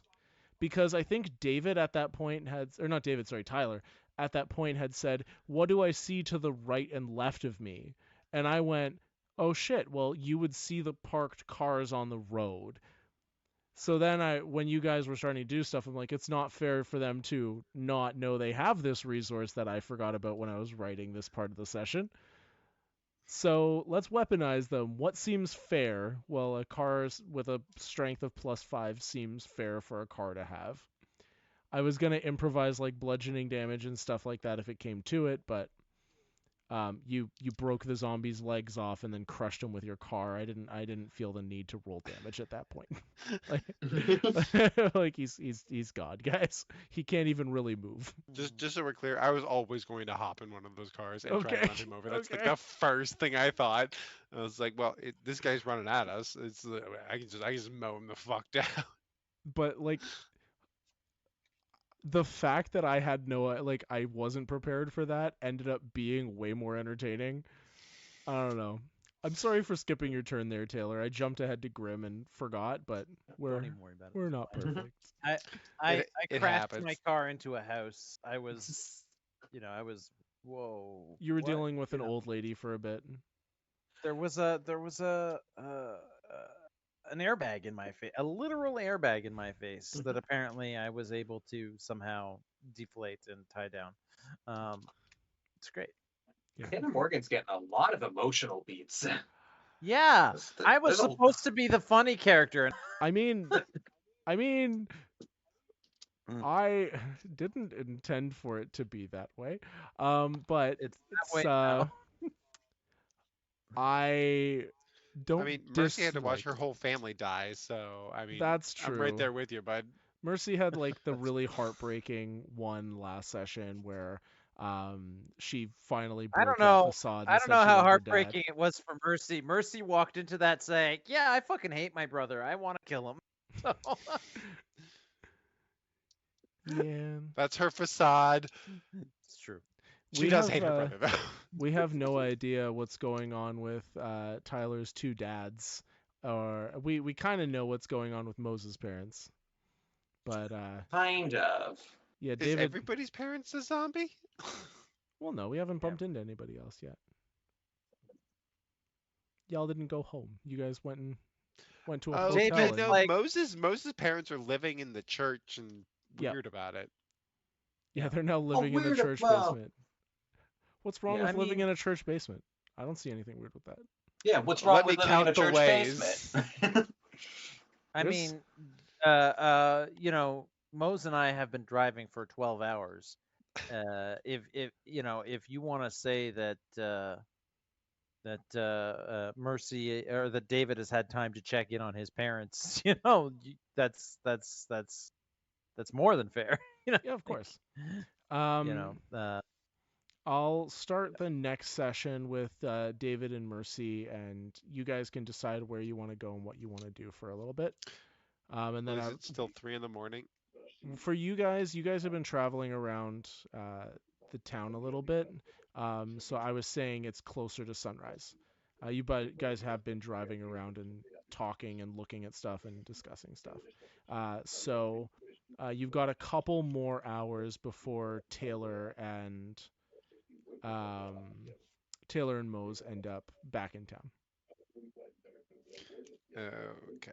Because I think David at that point had, or not David, sorry, Tyler, at that point had said, what do I see to the right and left of me? And I went, oh shit, well, you would see the parked cars on the road. So then when you guys were starting to do stuff, I'm like, it's not fair for them to not know they have this resource that I forgot about when I was writing this part of the session. So let's weaponize them. What seems fair? Well, a car with a strength of +5 seems fair for a car to have. I was going to improvise like bludgeoning damage and stuff like that if it came to it, but you broke the zombie's legs off and then crushed him with your car. I didn't feel the need to roll damage at that point. Like he's God, guys. He can't even really move. Just so we're clear, I was always going to hop in one of those cars and try Okay, and run him over. That's like okay. the first thing I thought. I was like, well, this guy's running at us. I can just mow him the fuck down. But like the fact that I had I wasn't prepared for that ended up being way more entertaining. I don't know. I'm sorry for skipping your turn there, Taylor. I jumped ahead to Grim and forgot, but Don't we're even worry about it. we're It's not fine. perfect. I It crashed my happens. car into a house. I was, whoa. You were what? dealing with You an know, old lady for a bit. There was an airbag in my face, a literal airbag in my face that apparently I was able to somehow deflate and tie down. It's great. Taylor Morgan's getting a lot of emotional beats. Yeah, I was There's a- supposed to be the funny character, and I mean, Mm. I didn't intend for it to be that way. But it's that way now. I don't. I mean, Mercy had to watch dislike her it. whole family die, so I mean, That's I'm right true. there with you, bud. Mercy had like the really heartbreaking one last session where she finally I broke don't that know. facade I and don't said know she how loved her dad. heartbreaking it was for Mercy. Mercy walked into that saying, "Yeah, I fucking hate my brother. I want to kill him." So, Yeah. That's her facade. it's true. She We does have, hate her brother, though. We have no idea what's going on with Tyler's 2 dads, or we kind of know what's going on with Mose's parents, but Kind of. yeah, Is David. everybody's parents a zombie? Well, no, we haven't bumped into anybody else yet. Y'all didn't go home. You guys went to a Oh, hotel. David, and- no, like- Moses' parents are living in the church and Yeah. weird about it. Yeah, they're now living in the weird- church well- basement. What's wrong Yeah, with I living mean- in a church basement? I don't see anything weird with that. Yeah, what's Let wrong me with living in a count the church ways. basement? I There's- mean, Mose and I have been driving for 12 hours. If you want to say that Mercy or that David has had time to check in on his parents, that's more than fair. Yeah, of course. Um, You know, I'll start the next session with David and Mercy, and you guys can decide where you want to go and what you want to do for a little bit. And then Is it still 3 in the morning? for you guys have been traveling around the town a little bit. So I was saying it's closer to sunrise. guys have been driving around and talking and looking at stuff and discussing stuff. So you've got a couple more hours before Taylor and Mose end up back in town. Okay.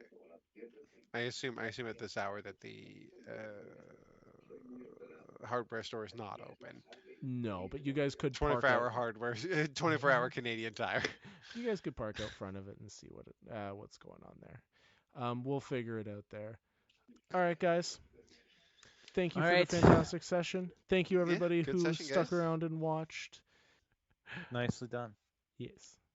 I assume at this hour that the hardware store is not open. No, but you guys could 24-hour hardware, 24-hour Canadian Tire. You guys could park out front of it and see what's going on there. We'll figure it out there. All right, guys. Thank you All for right. the fantastic session. Thank you everybody good who session, stuck guys. around and watched. Nicely done. Yes.